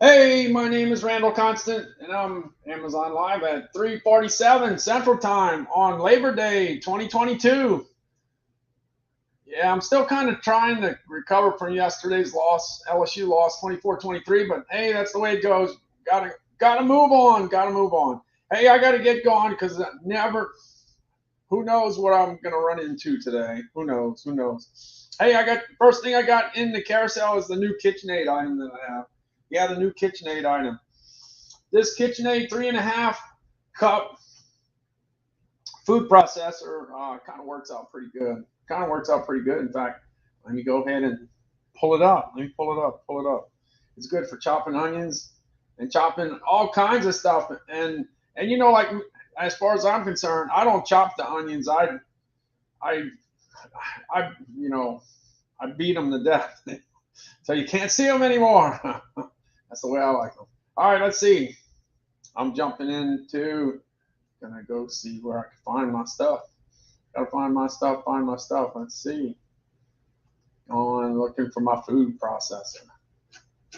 Hey, my name is Randall Constant, and I'm Amazon Live at 3:47 Central Time on Labor Day 2022. Yeah, I'm still kind of trying to recover from yesterday's loss. LSU lost 24-23, but hey, that's the way it goes. Gotta move on. Gotta move on. Hey, I gotta get going because never. Who knows what I'm gonna run into today? Who knows? Who knows? Hey, I got first thing I got in the carousel is the new KitchenAid item that I have. Yeah, the new KitchenAid item. This KitchenAid 3.5 cup food processor kind of works out pretty good. Kind of works out pretty good. In fact, let me go ahead and pull it up. Let me pull it up. Pull it up. It's good for chopping onions and chopping all kinds of stuff. And like as far as I'm concerned, I don't chop the onions. I I I beat them to death, so you can't see them anymore. That's the way I like them. All right, let's see. I'm jumping into, gonna go see where I can find my stuff. Gotta find my stuff, find my stuff. Let's see. Going looking for my food processor.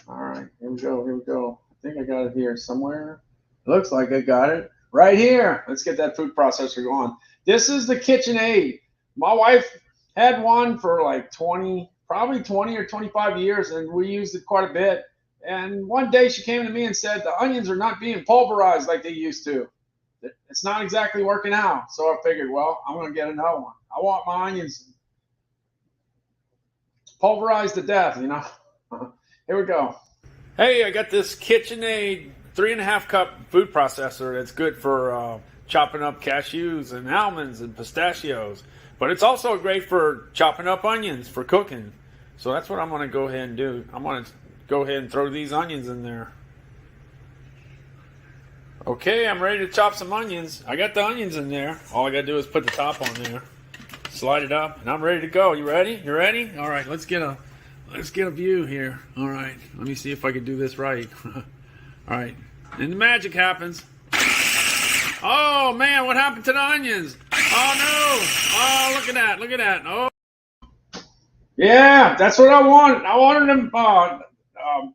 All right, here we go, here we go. I think I got it here somewhere. Looks like I got it right here. Let's get that food processor going. This is the KitchenAid. My wife had one for like probably 20 or 25 years, and we used it quite a bit. And one day she came to me and said, the onions are not being pulverized like they used to. It's not exactly working out. So I figured, well, I'm going to get another one. I want my onions pulverized to death, Here we go. Hey, I got this KitchenAid 3.5 cup food processor that's good for chopping up cashews and almonds and pistachios. But it's also great for chopping up onions for cooking. So that's what I'm going to go ahead and do. I'm going to go ahead and throw these onions in there. Okay, I'm ready to chop some onions. I got the onions in there. All I got to do is put the top on there, slide it up, and I'm ready to go. You ready? You ready? All right, let's get a view here. All right, let me see if I can do this right. All right, and the magic happens. Oh man, what happened to the onions? Oh no! Oh, look at that! Look at that! Oh. Yeah, that's what I wanted. I wanted them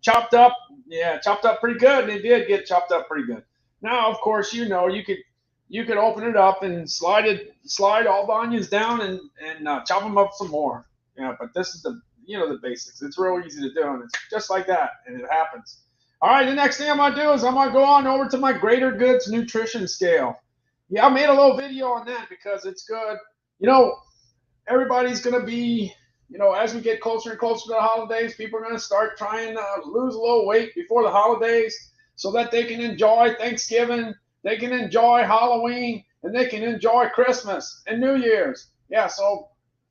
chopped up. Yeah, chopped up pretty good. And they did get chopped up pretty good. Now, of course, you could open it up and slide all the onions down and chop them up some more. Yeah, but this is the basics. It's real easy to do, and it's just like that, and it happens. All right, the next thing I'm gonna do is I'm gonna go on over to my Greater Goods nutrition scale. Yeah, I made a little video on that because it's good. Everybody's gonna be, as we get closer and closer to the holidays, people are going to start trying to lose a little weight before the holidays so that they can enjoy Thanksgiving, they can enjoy Halloween, and they can enjoy Christmas and New Year's. Yeah, so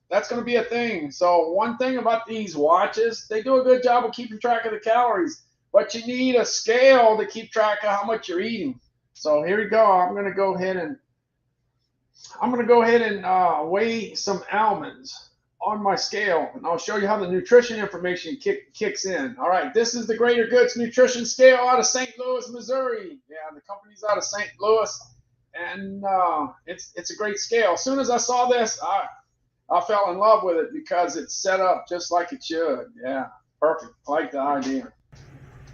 that's going to be a thing. So one thing about these watches, they do a good job of keeping track of the calories, but you need a scale to keep track of how much you're eating. So here we go. I'm going to go ahead and weigh some almonds on my scale, and I'll show you how the nutrition information kicks in. All right, this is the Greater Goods nutrition scale out of St. Louis, Missouri. Yeah, the company's out of St. Louis, and it's a great scale. As soon as I saw this, I fell in love with it because it's set up just like it should. Yeah, perfect. I like the idea.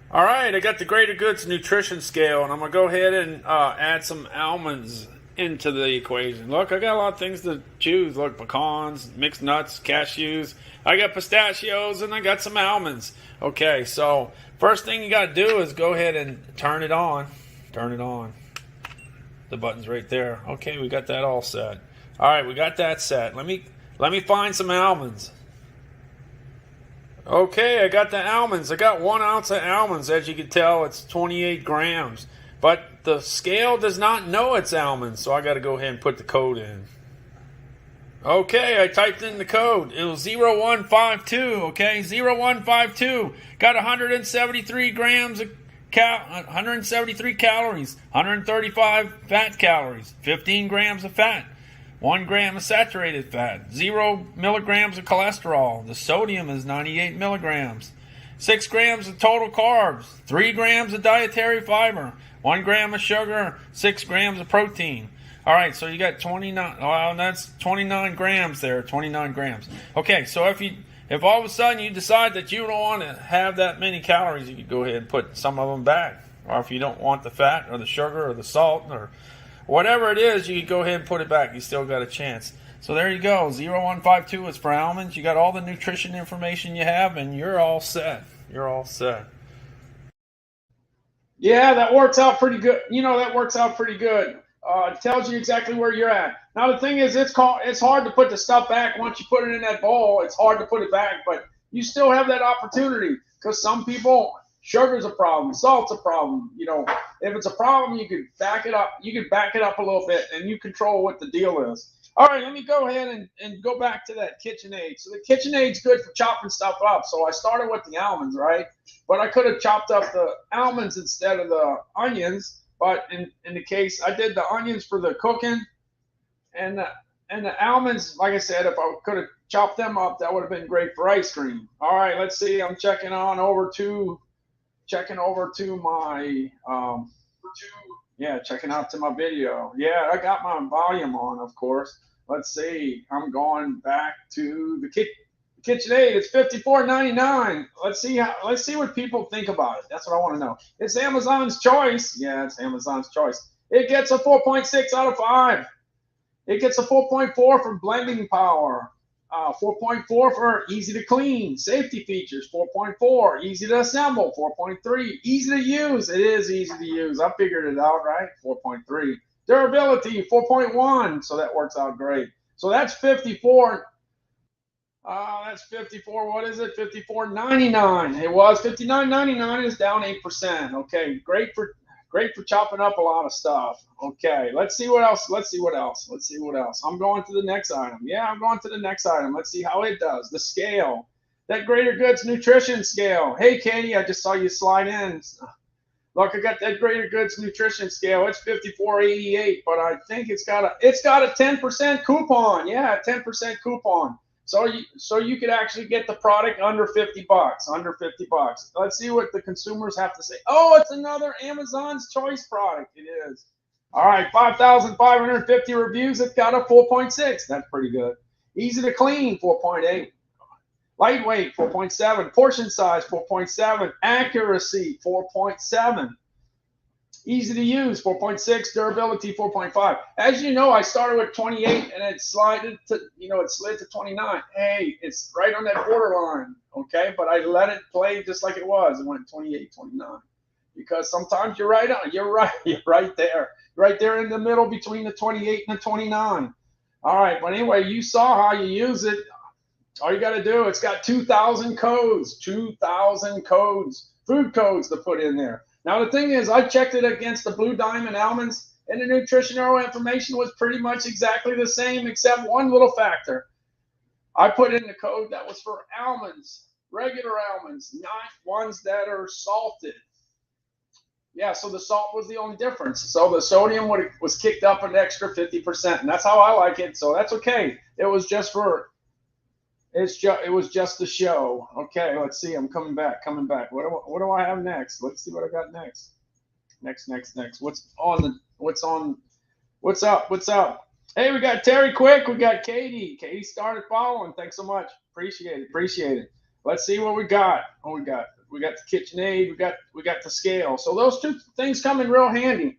All right, I got the Greater Goods nutrition scale, and I'm gonna go ahead and add some almonds into the equation. Look, I got a lot of things to choose. Look, pecans, mixed nuts, cashews. I got pistachios, and I got some almonds. Okay, so first thing you got to do is go ahead and turn it on. Turn it on. The button's right there. Okay, we got that all set. All right, we got that set. Let me find some almonds. Okay, I got the almonds. I got 1 ounce of almonds. As you can tell, it's 28 grams. But the scale does not know it's almonds, so I got to go ahead and put the code in. Okay, I typed in the code. It was 0152, okay? 0152. Got 173 grams of 173 calories, 135 fat calories, 15 grams of fat, 1 gram of saturated fat, 0 milligrams of cholesterol. The sodium is 98 milligrams. 6 grams of total carbs, 3 grams of dietary fiber, 1 gram of sugar, 6 grams of protein. All right, so you got 29. Well, that's 29 grams there. 29 grams. Okay, so if If all of a sudden you decide that you don't want to have that many calories, you could go ahead and put some of them back. Or if you don't want the fat or the sugar or the salt or whatever it is, you can go ahead and put it back. You still got a chance. So there you go. 0152 is for almonds. You got all the nutrition information you have, and you're all set. You're all set. Yeah, that works out pretty good. That works out pretty good. It tells you exactly where you're at. Now the thing is, it's hard to put the stuff back once you put it in that bowl. It's hard to put it back, but you still have that opportunity because some people, sugar's a problem, salt's a problem. If it's a problem, you could back it up. You could back it up a little bit, and you control what the deal is. All right, let me go ahead and go back to that KitchenAid. So the KitchenAid's good for chopping stuff up. So I started with the almonds, right? But I could have chopped up the almonds instead of the onions. But in the case, I did the onions for the cooking, and the almonds, like I said, if I could have chopped them up, that would have been great for ice cream. All right, let's see. I'm checking over to my checking out to my video. Yeah, I got my volume on, of course. Let's see. I'm going back to the KitchenAid. It's $54.99. Let's see what people think about it. That's what I want to know. It's Amazon's choice. Yeah, it's Amazon's choice. It gets a 4.6 out of 5. It gets a 4.4 for blending power. 4.4 for easy to clean, safety features, 4.4, easy to assemble, 4.3, easy to use. It is easy to use. I figured it out, right? 4.3. Durability, 4.1. So that works out great. So that's 54. That's 54. What is it? 54.99. It was 59.99. It's down 8%. Okay, great for chopping up a lot of stuff. Okay, let's see what else. I'm going to the next item. Yeah, I'm going to the next item. Let's see how it does. The scale. That Greater Goods nutrition scale. Hey, Katie, I just saw you slide in. Look, I got that Greater Goods nutrition scale. It's 54.88, but I think it's got a 10% coupon. Yeah, 10% coupon. So you could actually get the product under $50. Under $50. Let's see what the consumers have to say. Oh, it's another Amazon's Choice product. It is. All right, 5,550 reviews. It got a 4.6. That's pretty good. Easy to clean, 4.8. Lightweight, 4.7. Portion size, 4.7. Accuracy, 4.7. Easy to use, 4.6. Durability, 4.5. As you know, I started with 28 and it slid to 29. Hey, it's right on that borderline, okay? But I let it play just like it was. It went 28, 29. Because sometimes you're right there. Right there in the middle between the 28 and the 29. All right, but anyway, you saw how you use it. All you got to do, it's got 2,000 codes, food codes to put in there. Now, the thing is, I checked it against the Blue Diamond almonds, and the nutritional information was pretty much exactly the same, except one little factor. I put in the code that was for almonds, regular almonds, not ones that are salted. Yeah, so the salt was the only difference. So the sodium was kicked up an extra 50%, and that's how I like it. So that's okay. It was just the show. Okay, let's see. I'm coming back. What do I have next? Let's see what I got next. Next. What's up? Hey, we got Terry Quick. We got Katie. Katie started following. Thanks so much. Appreciate it. Let's see what we got. We got the KitchenAid. We got the scale. So those two things come in real handy.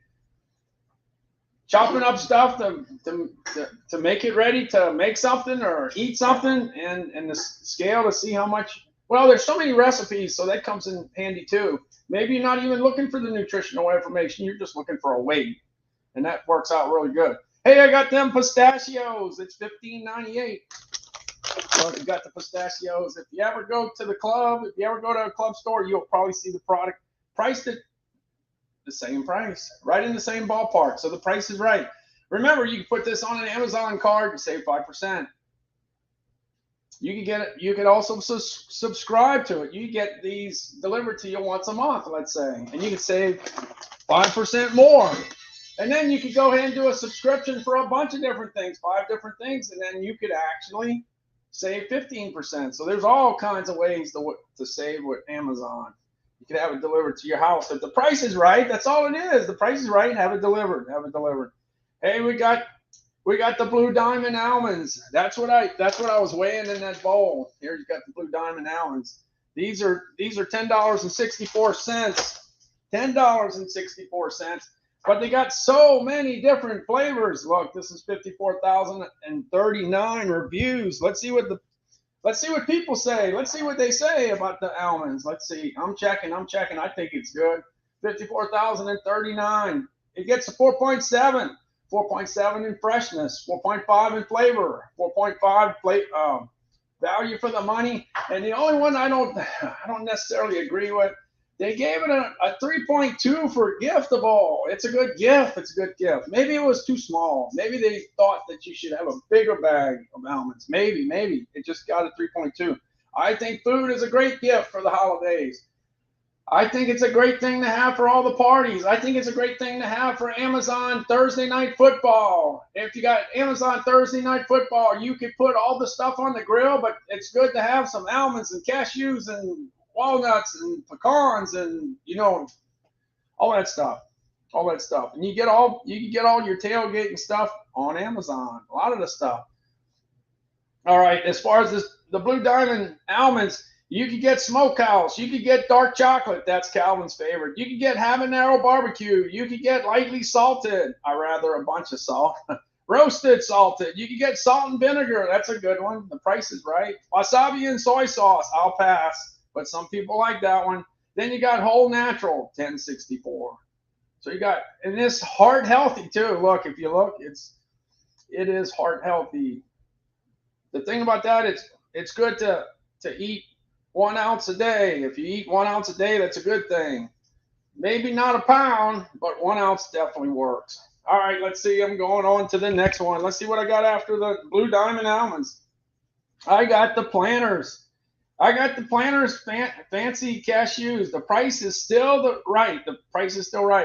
Chopping up stuff to make it ready to make something or eat something, and the scale to see how much. Well, there's so many recipes, so that comes in handy too. Maybe you're not even looking for the nutritional information. You're just looking for a weight, and that works out really good. Hey, I got them pistachios. It's $15.98. So you got the pistachios. If you ever go to a club store, you'll probably see the product priced at the same price, right in the same ballpark. So the price is right. Remember, you can put this on an Amazon card and save 5%. You can get it. You can also subscribe to it. You get these delivered to you once a month, let's say, and you can save 5% more. And then you could go ahead and do a subscription for a bunch of different things, 5 different things, and then you could actually save 15%. So there's all kinds of ways to save with Amazon. You can have it delivered to your house. If the price is right, that's all it is. The price is right, have it delivered. Hey, we got We got the Blue Diamond almonds. That's what I was weighing in that bowl. Here you got the Blue Diamond almonds. These are $10.64. $10.64. But they got so many different flavors. Look, this is 54,039 reviews. Let's see what people say. Let's see what they say about the almonds. Let's see. I'm checking. I think it's good. 54,039. It gets a 4.7. 4.7 in freshness, 4.5 in flavor, 4.5 value for the money. And the only one I don't necessarily agree with, they gave it a 3.2 for giftable. It's a good gift. Maybe it was too small. Maybe they thought that you should have a bigger bag of almonds. Maybe it just got a 3.2. I think food is a great gift for the holidays. I think it's a great thing to have for all the parties. I think it's a great thing to have for Amazon Thursday Night Football. If you got Amazon Thursday Night Football, you could put all the stuff on the grill, but it's good to have some almonds and cashews and walnuts and pecans and, all that stuff. And you can get all your tailgating stuff on Amazon, a lot of the stuff. All right, as far as the Blue Diamond almonds, you could get smokehouse. You could get dark chocolate. That's Calvin's favorite. You could get habanero barbecue. You could get lightly salted. I rather a bunch of salt. Roasted salted. You could get salt and vinegar. That's a good one. The price is right. Wasabi and soy sauce. I'll pass. But some people like that one. Then you got whole natural, $10.64. So you got, and this heart healthy too. Look, if you look, it is heart healthy. The thing about that, it's good to eat 1 ounce a day. If you eat 1 ounce a day, that's a good thing. Maybe not a pound, but 1 ounce definitely works. All right, let's see. I'm going on to the next one. Let's see what I got after the Blue Diamond almonds. I got the Planters. Fancy cashews. The price is still right.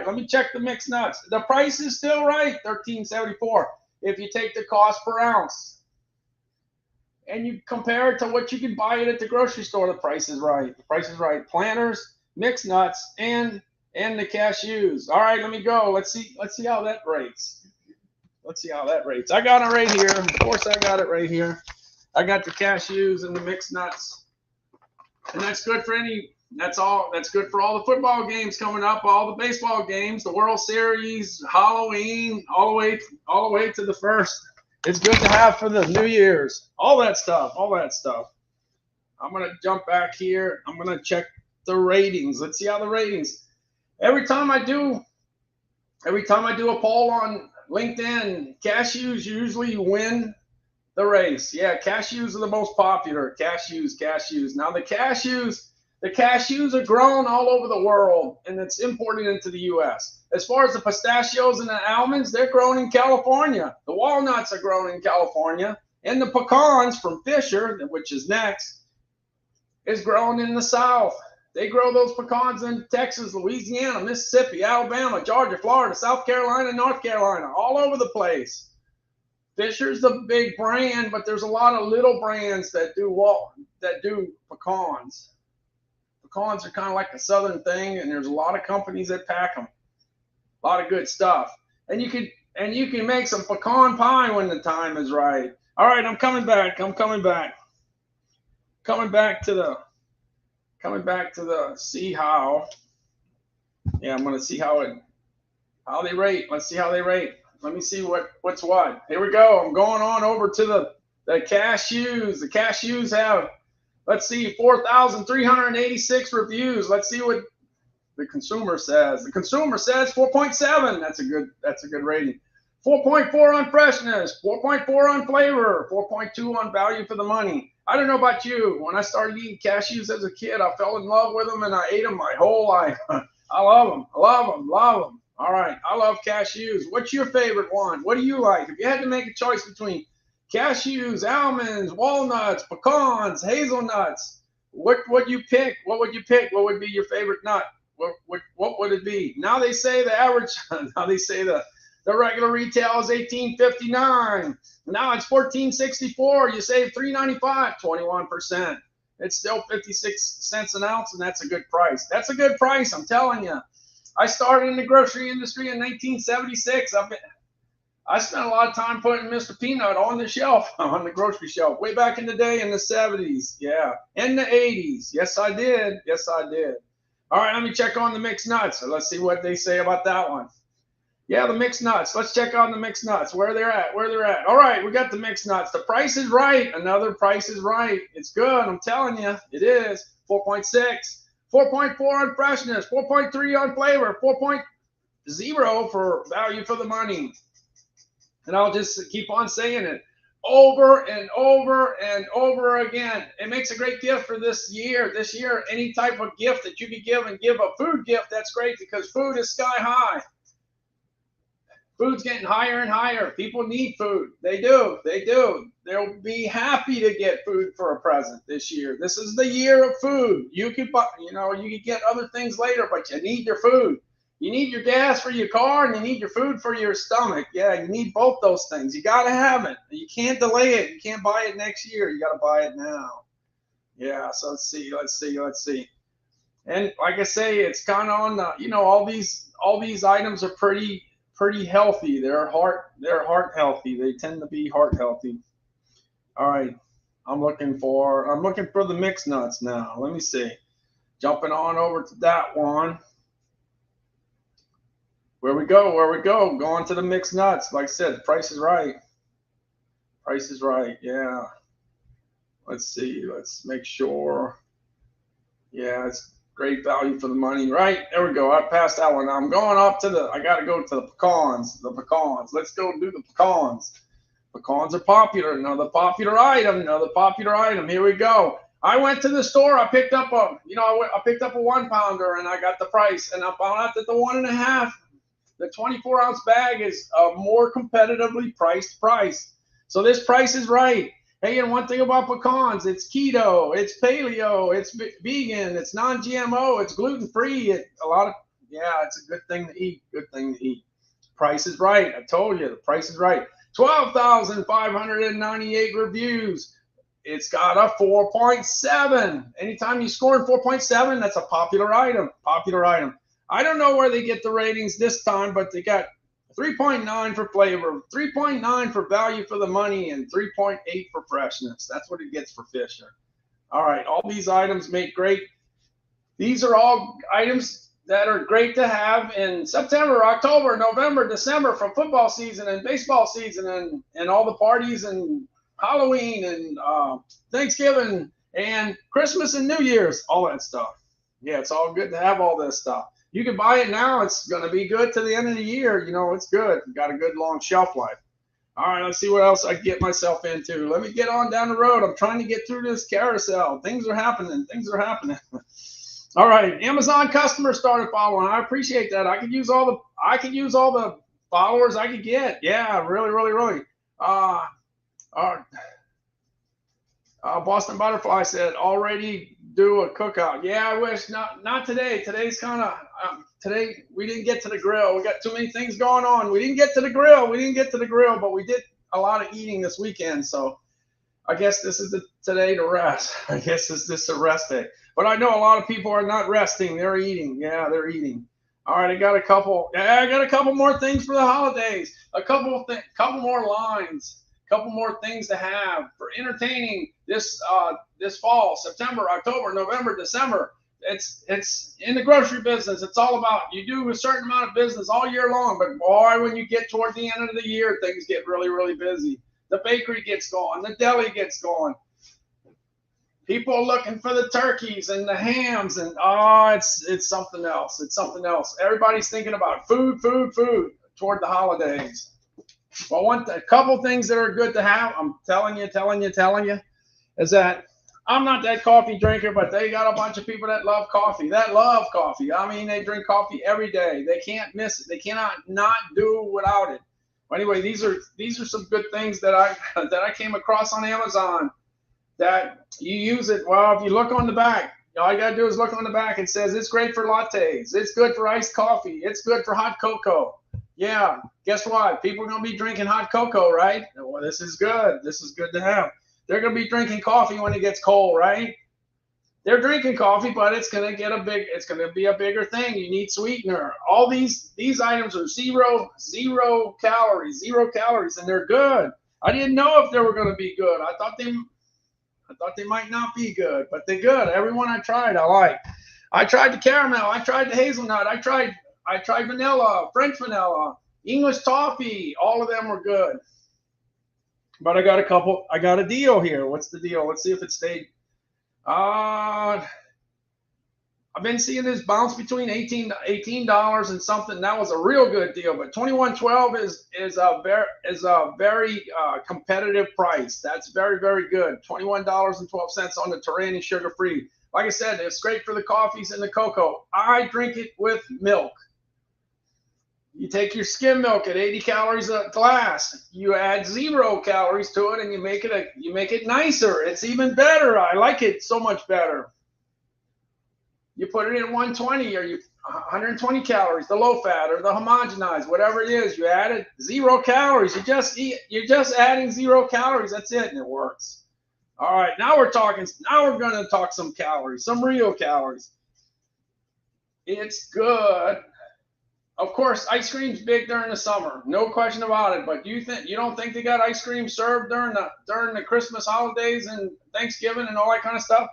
Let me check the mixed nuts. The price is still right, $13.74. If you take the cost per ounce and you compare it to what you can buy it at the grocery store, the price is right. Planters, mixed nuts, and the cashews. All right, let me go. Let's see how that rates. I got it right here. Of course, I got it right here. I got the cashews and the mixed nuts, and that's good for That's good for all the football games coming up, all the baseball games, the World Series, Halloween, all the way to the first. It's good to have for the New Year's. All that stuff. I'm going to jump back here. I'm going to check the ratings. Let's see how the ratings. Every time I do a poll on LinkedIn, cashews usually win the race. Yeah, cashews are the most popular. Cashews. Now the cashews are grown all over the world, and it's imported into the U.S. As far as the pistachios and the almonds, they're grown in California. The walnuts are grown in California. And the pecans from Fisher, which is next, is grown in the South. They grow those pecans in Texas, Louisiana, Mississippi, Alabama, Georgia, Florida, South Carolina, North Carolina, all over the place. Fisher's the big brand, but there's a lot of little brands that do pecans. Pecans are kind of like a southern thing, and there's a lot of companies that pack them. A lot of good stuff. And you can make some pecan pie when the time is right. All right, I'm coming back to the see how. Yeah, I'm going to see how they rate. Let's see how they rate. Let me see what's what. Here we go. I'm going on over to the cashews. The cashews have, let's see, 4,386 reviews. Let's see what the consumer says. The consumer says 4.7. That's a good rating. 4.4 on freshness, 4.4 on flavor, 4.2 on value for the money. I don't know about you. When I started eating cashews as a kid, I fell in love with them and I ate them my whole life. I love them. All right, I love cashews. What's your favorite one? What do you like? If you had to make a choice between cashews, almonds, walnuts, pecans, hazelnuts, what would you pick? What would be your favorite nut? What would it be? Now they say the regular retail is $18.59. Now it's $14.64. You save $3.95, 21%. It's still 56 cents an ounce, and that's a good price. I'm telling you. I started in the grocery industry in 1976. I spent a lot of time putting Mr. Peanut on the shelf, on the grocery shelf, way back in the day in the 70s. Yeah. In the 80s. Yes, I did. Yes, I did. All right, let me check on the mixed nuts. So let's see what they say about that one. Yeah, the mixed nuts. Let's check on the mixed nuts. Where they're at. Where they're at. All right, we got the mixed nuts. The Price is Right. Another Price is Right. It's good. I'm telling you, it is. 4.6. 4.4 on freshness. 4.3 on flavor. 4.0 for value for the money. And I'll just keep on saying it over and over and over again. It makes a great gift for this year. This year, any type of gift that you could give, and give a food gift, that's great, because food is sky high. Food's getting higher and higher. People need food. They do. They do. They'll be happy to get food for a present this year. This is the year of food. You can get other things later, but you need your food. You need your gas for your car, and you need your food for your stomach. Yeah, you need both those things. You got to have it. You can't delay it. You can't buy it next year. You got to buy it now. Yeah, so let's see. And like I say, it's kind of on the, all these items are pretty healthy. They're heart healthy. They tend to be heart healthy. All right, I'm looking for the mixed nuts now. Let me see. Jumping on over to that one. Where we go. Going to the mixed nuts. Like I said, the Price is Right. Price is Right. Yeah. Let's see. Let's make sure. Yeah, it's great value for the money. Right. There we go. I passed that one. I'm going up to I got to go to the pecans. The pecans. Let's go do the pecans. Pecans are popular. Another popular item. Here we go. I went to the store. I picked up a 1 pounder, and I got the price, and I found out that the 1.5, the 24-ounce bag is a more competitively priced price. So this Price is Right. Hey, and one thing about pecans, it's keto, it's paleo, it's vegan, it's non-GMO, it's gluten-free. It's a good thing to eat. Price is Right. I told you, the Price is Right. 12,598 reviews. It's got a 4.7. Anytime you score in 4.7, that's a popular item. I don't know where they get the ratings this time, but they got 3.9 for flavor, 3.9 for value for the money, and 3.8 for freshness. That's what it gets for Fisher. All right, all these items make great. These are all items that are great to have in September, October, November, December, from football season and baseball season and all the parties and Halloween and Thanksgiving and Christmas and New Year's, all that stuff. Yeah, it's all good to have all this stuff. You can buy it now. It's going to be good to the end of the year. It's good. Got a good long shelf life. All right, let's see what else I can get myself into. Let me get on down the road. I'm trying to get through this carousel. Things are happening. All right, Amazon customers started following. I appreciate that. I could use all the followers I could get. Yeah, really. Boston Butterfly said already do a cookout. Yeah, I wish not today. Today's kind of today we didn't get to the grill. We got too many things going on. We didn't get to the grill, but we did a lot of eating this weekend. So I guess this is today to rest. I guess this a rest day. But I know a lot of people are not resting. They're eating. Yeah, they're eating. All right, I got a couple more things for the holidays. A couple more lines. Couple more things to have for entertaining this fall, September, October, November, December. It's in the grocery business. It's all about, you do a certain amount of business all year long, but boy, when you get toward the end of the year, things get really, really busy. The bakery gets going, the deli gets going. People are looking for the turkeys and the hams, and it's something else. Everybody's thinking about food toward the holidays. Well, a couple things that are good to have, I'm telling you, is that I'm not that coffee drinker, but they got a bunch of people that love coffee. I mean, they drink coffee every day. They can't miss it. They cannot not do without it. Anyway, these are some good things that I came across on Amazon that you use it. Well, if you look on the back, all you got to do is look on the back. It says it's great for lattes. It's good for iced coffee. It's good for hot cocoa. Yeah, guess what? People are going to be drinking hot cocoa, right? Well, this is good. This is good to have. They're going to be drinking coffee when it gets cold, right? they're drinking coffee, but it's gonna be a bigger thing. You need sweetener. All these items are zero calories, and they're good. I didn't know if they were gonna be good. I thought they might not be good, but they're good. Every one I tried, I like. I tried the caramel. I tried the hazelnut. I tried vanilla, French vanilla, English toffee. All of them were good. But I got a deal here. What's the deal? Let's see if it stayed. I've been seeing this bounce between $18 and something. That was a real good deal. But $21.12 is a very competitive price. That's very, very good. $21.12 on the Tarani sugar free. Like I said, it's great for the coffees and the cocoa. I drink it with milk. You take your skim milk at 80 calories a glass. You add 0 calories to it, and you make it nicer. It's even better. I like it so much better. You put it in 120 or 120 calories, the low fat or the homogenized, whatever it is. You add it 0 calories. You're just adding 0 calories. That's it, and it works. All right, now we're talking. Now we're going to talk some calories, some real calories. It's good. Of course, ice cream's big during the summer, no question about it. But you don't think they got ice cream served during the Christmas holidays and Thanksgiving and all that kind of stuff?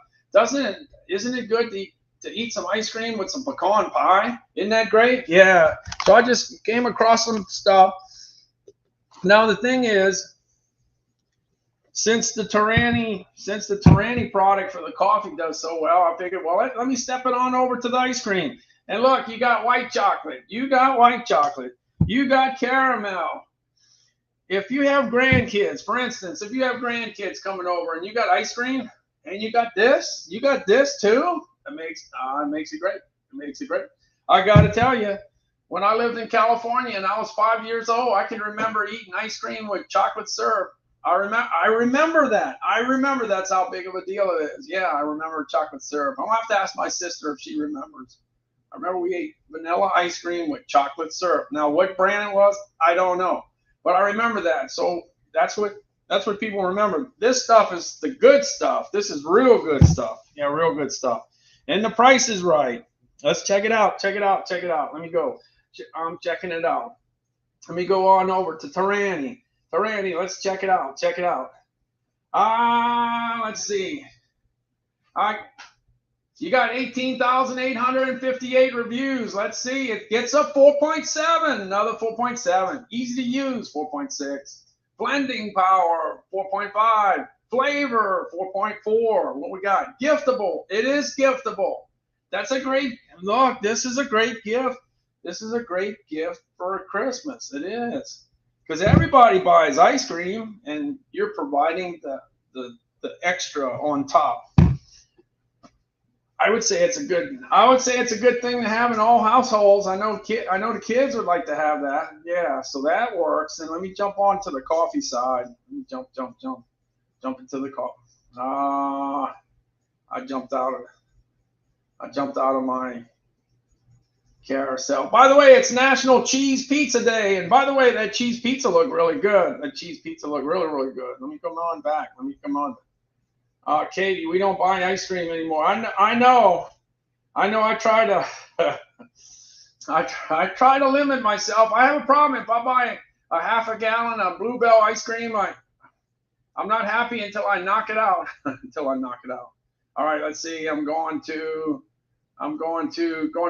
Isn't it good to eat some ice cream with some pecan pie? Isn't that great? Yeah. So I just came across some stuff. Now the thing is, since the Tarani product for the coffee does so well, I figured, well, let me step it on over to the ice cream. And look, you got white chocolate. You got caramel. If you have grandkids, for instance, if you have grandkids coming over and you got ice cream and you got this too, it makes it great. It makes it great. I got to tell you, when I lived in California and I was 5 years old, I can remember eating ice cream with chocolate syrup. I remember that. I remember that's how big of a deal it is. Yeah, I remember chocolate syrup. I'll have to ask my sister if she remembers. I remember we ate vanilla ice cream with chocolate syrup. Now, what brand it was, I don't know, but I remember that. So that's what people remember. This stuff is the good stuff. This is real good stuff. Yeah, real good stuff. And the price is right. Let's check it out. Check it out. Let me go. I'm checking it out. Let me go on over to Tarani. Let's check it out. Let's see. You got 18,858 reviews. Let's see. It gets a 4.7. Another 4.7. Easy to use, 4.6. Blending power, 4.5. Flavor, 4.4. What we got? Giftable. It is giftable. That's a great look. This is a great gift. This is a great gift for Christmas. It is. Because everybody buys ice cream, and you're providing the extra on top. I would say it's a good thing to have in all households. I know the kids would like to have that. Yeah, so that works. And let me jump on to the coffee side. Let me jump into the coffee. I jumped out of my carousel. By the way, it's National Cheese Pizza Day, and by the way, that cheese pizza looked really good. That cheese pizza looked really, really good. Let me come on back. Katie, we don't buy ice cream anymore. I know. I try to limit myself. I have a problem if I buy a half a gallon of Bluebell ice cream. I'm not happy until I knock it out. All right, let's see. Going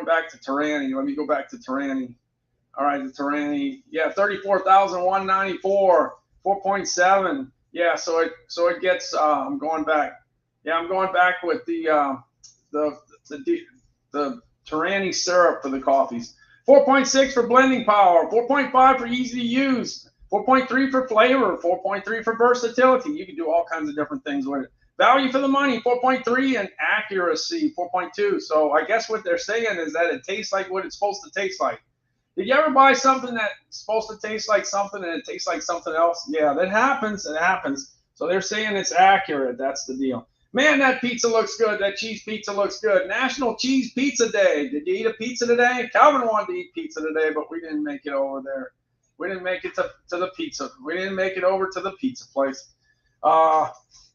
back to Tarani. Let me go back to Tarani. All right, the Tarani. Yeah, 34,194, 4.7. Yeah, so it gets. I'm going back. Yeah, I'm going back with the Tarani syrup for the coffees. 4.6 for blending power. 4.5 for easy to use. 4.3 for flavor. 4.3 for versatility. You can do all kinds of different things with it. Value for the money. 4.3 and accuracy. 4.2. So I guess what they're saying is that it tastes like what it's supposed to taste like. Did you ever buy something that's supposed to taste like something and it tastes like something else? Yeah, that happens. It happens. So they're saying it's accurate. That's the deal. Man, that pizza looks good. That cheese pizza looks good. National Cheese Pizza Day. Did you eat a pizza today? Calvin wanted to eat pizza today, but we didn't make it over there. We didn't make it to the pizza. We didn't make it over to the pizza place.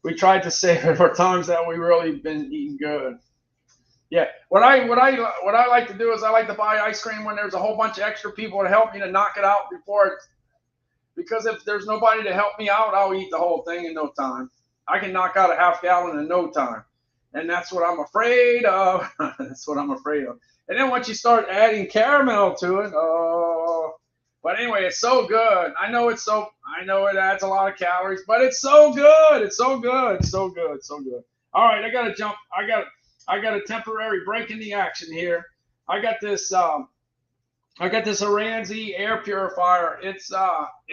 We tried to save it for times that we really been eating good. Yeah, what I like to do is I like to buy ice cream when there's a whole bunch of extra people to help me to knock it out before it, because if there's nobody to help me out, I'll eat the whole thing in no time. I can knock out a half gallon in no time, and that's what I'm afraid of. That's what I'm afraid of. And then once you start adding caramel to it, oh. But anyway, it's so good. I know it adds a lot of calories, but it's so good. It's so good. So good. So good. All right, I gotta jump. I got a temporary break in the action here. I got this Aranzi air purifier. It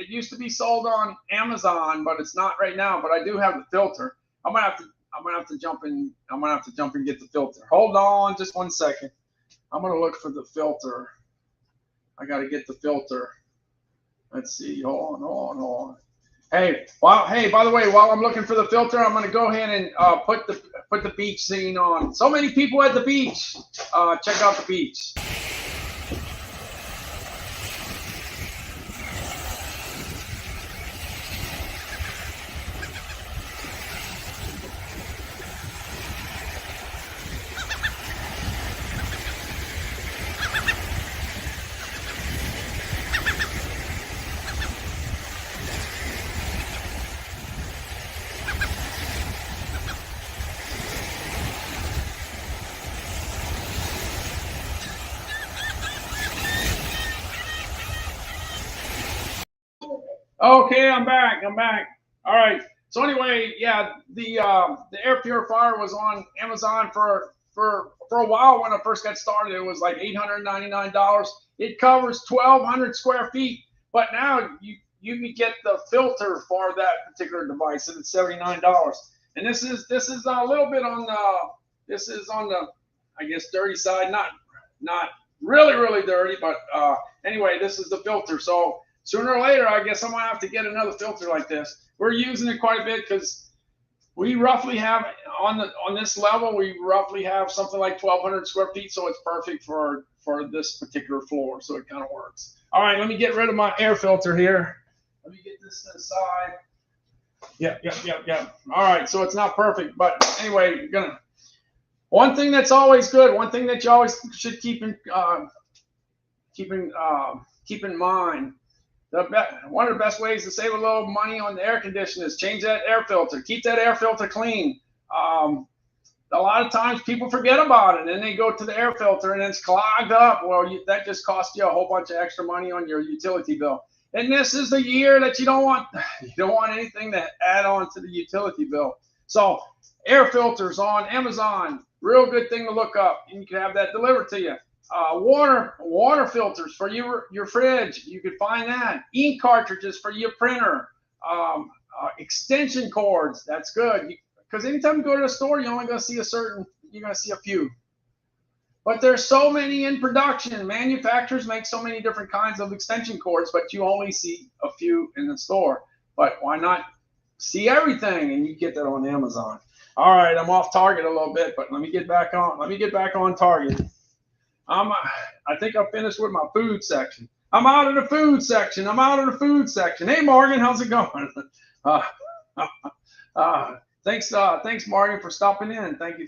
used to be sold on Amazon, but it's not right now. But I do have the filter. I'm gonna have to jump in. I'm gonna have to jump and get the filter. Hold on, just 1 second. I'm gonna look for the filter. I gotta get the filter. Let's see. Hold on. Hey, by the way, while I'm looking for the filter, I'm gonna go ahead and put the beach scene on. So many people at the beach. Check out the beach. Okay, I'm back. All right. So anyway, yeah, the air purifier was on Amazon for a while when I first got started. It was like $899. It covers 1,200 square feet, but now you can get the filter for that particular device, and it's $79. And this is a little bit on the I guess dirty side, not really dirty, but anyway, this is the filter. So sooner or later, I guess I'm gonna have to get another filter like this. We're using it quite a bit because we roughly have on this level, we roughly have something like 1,200 square feet, so it's perfect for this particular floor. So it kind of works. All right, let me get rid of my air filter here. Let me get this to the side. Yeah. All right, so it's not perfect, but anyway, one thing that's always good, one thing that you always should keep in mind. One of the best ways to save a little money on the air conditioner is change that air filter. Keep that air filter clean. A lot of times people forget about it, and then they go to the air filter and it's clogged up. Well, that just costs you a whole bunch of extra money on your utility bill. And this is the year that you don't want anything to add on to the utility bill. So air filters on Amazon, real good thing to look up, and you can have that delivered to you. Water filters for your fridge, you could find that. Ink cartridges for your printer. Extension cords, that's good. Because anytime you go to the store, you're only going to see a few. But there's so many in production. Manufacturers make so many different kinds of extension cords, but you only see a few in the store. But why not see everything? And you get that on Amazon. All right, I'm off target a little bit, but let me get back on target. I think I finished with my food section. I'm out of the food section. Hey, Morgan, how's it going? Thanks, Morgan, for stopping in. Thank you.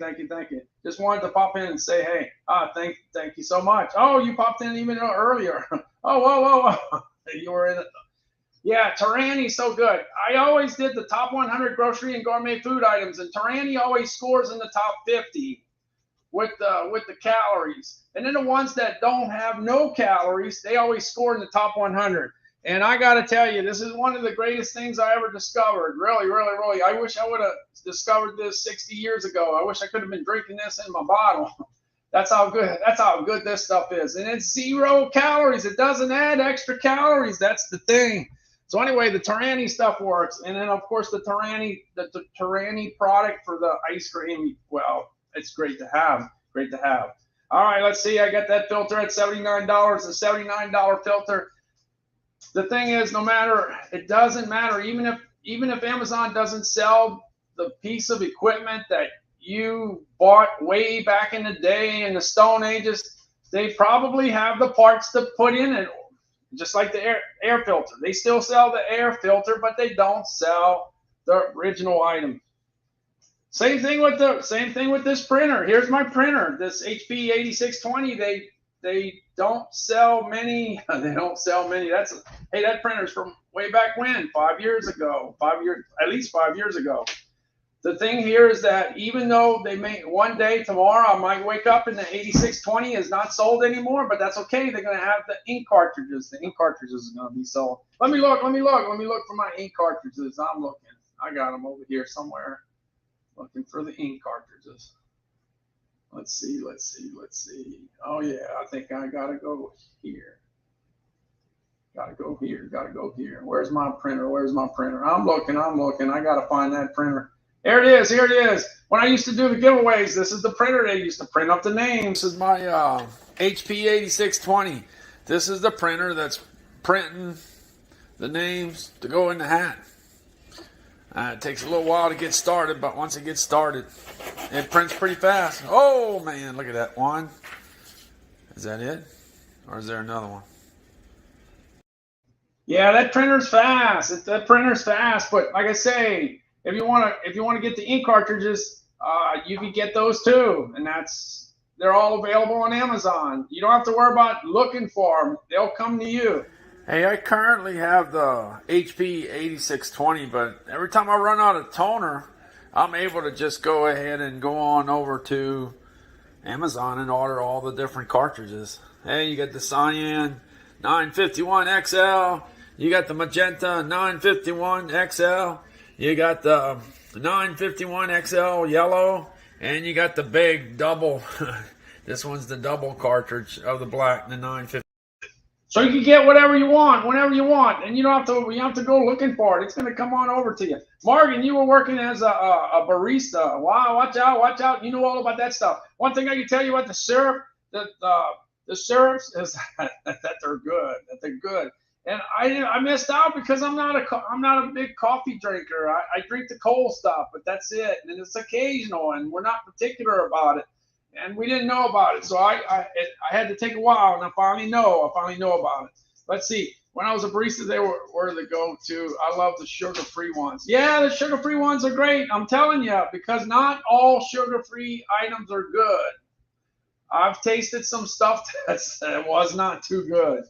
Just wanted to pop in and say, hey, thank you so much. Oh, you popped in even earlier. Oh, whoa. You were in it. Yeah, Tarani's so good. I always did the top 100 grocery and gourmet food items, and Tarani always scores in the top 50 with the calories. And then the ones that don't have no calories, they always score in the top 100. And I got to tell you, this is one of the greatest things I ever discovered. Really. I wish I would have discovered this 60 years ago. I wish I could have been drinking this in my bottle. That's how good this stuff is. And it's 0 calories. It doesn't add extra calories. That's the thing. So anyway, the Tarani stuff works. And then, of course, the Tarani product for the ice cream, well, it's great to have. All right, let's see. I got that filter at $79, a $79 filter. The thing is, it doesn't matter. Even if Amazon doesn't sell the piece of equipment that you bought way back in the day in the Stone Ages, they probably have the parts to put in it, just like the air filter. They still sell the air filter, but they don't sell the original item. Same thing with this printer. Here's my printer, this HP 8620. They don't sell many. They don't sell many. Hey, that printer's from way back when, 5 years ago. At least 5 years ago. The thing here is that even though they may one day tomorrow I might wake up and the 8620 is not sold anymore, but that's okay. They're gonna have the ink cartridges. The ink cartridges are gonna be sold. Let me look for my ink cartridges. I'm looking. I got them over here somewhere. Looking for the ink cartridges. Let's see. Oh yeah, I think I gotta go here. Gotta go here. Where's my printer? I'm looking. I gotta find that printer. Here it is. When I used to do the giveaways, this is the printer they used to print up the names. This is my HP 8620. This is the printer that's printing the names to go in the hat. It takes a little while to get started, but once it gets started, it prints pretty fast. Oh man, look at that one. Is that it? Or is there another one? Yeah, that printer's fast. But like I say, if you want to get the ink cartridges, you can get those too, and they're all available on Amazon. You don't have to worry about looking for them; they'll come to you. Hey, I currently have the HP 8620, but every time I run out of toner, I'm able to just go ahead and go on over to Amazon and order all the different cartridges. Hey, you got the cyan 951 XL, you got the magenta 951 XL. You got the 951 XL yellow, and you got the big double. This one's the double cartridge of the black, the 950. So you can get whatever you want, whenever you want, and you don't have to go looking for it. It's going to come on over to you. Morgan, you were working as a barista. Wow, watch out! You know all about that stuff. One thing I can tell you about the syrup, the syrups is that they're good. And I missed out because I'm not a big coffee drinker. I drink the cold stuff, but that's it. And it's occasional, and we're not particular about it. And we didn't know about it, so I had to take a while, and I finally know about it. Let's see. When I was a barista, they were the go-to. I love the sugar-free ones. Yeah, the sugar-free ones are great. I'm telling you, because not all sugar-free items are good. I've tasted some stuff that was not too good.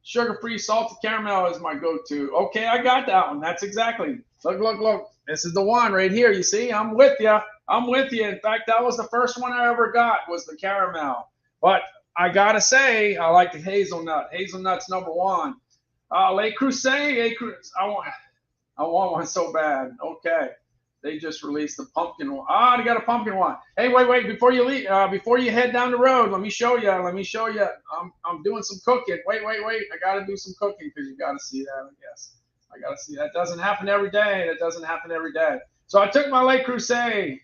Sugar-free salted caramel is my go-to. Okay, I got that one. That's exactly. Look. This is the one right here. You see, I'm with you. In fact, that was the first one I ever got, was the caramel. But I gotta say, I like the hazelnut. Hazelnut's number one. Le Creuset. I want one so bad. Okay. They just released the pumpkin one. They got a pumpkin one. Hey, wait! Before you leave, before you head down the road, let me show you. I'm doing some cooking. Wait! I gotta do some cooking because you gotta see that. I guess I gotta see that. Doesn't happen every day. So I took my Le Creuset,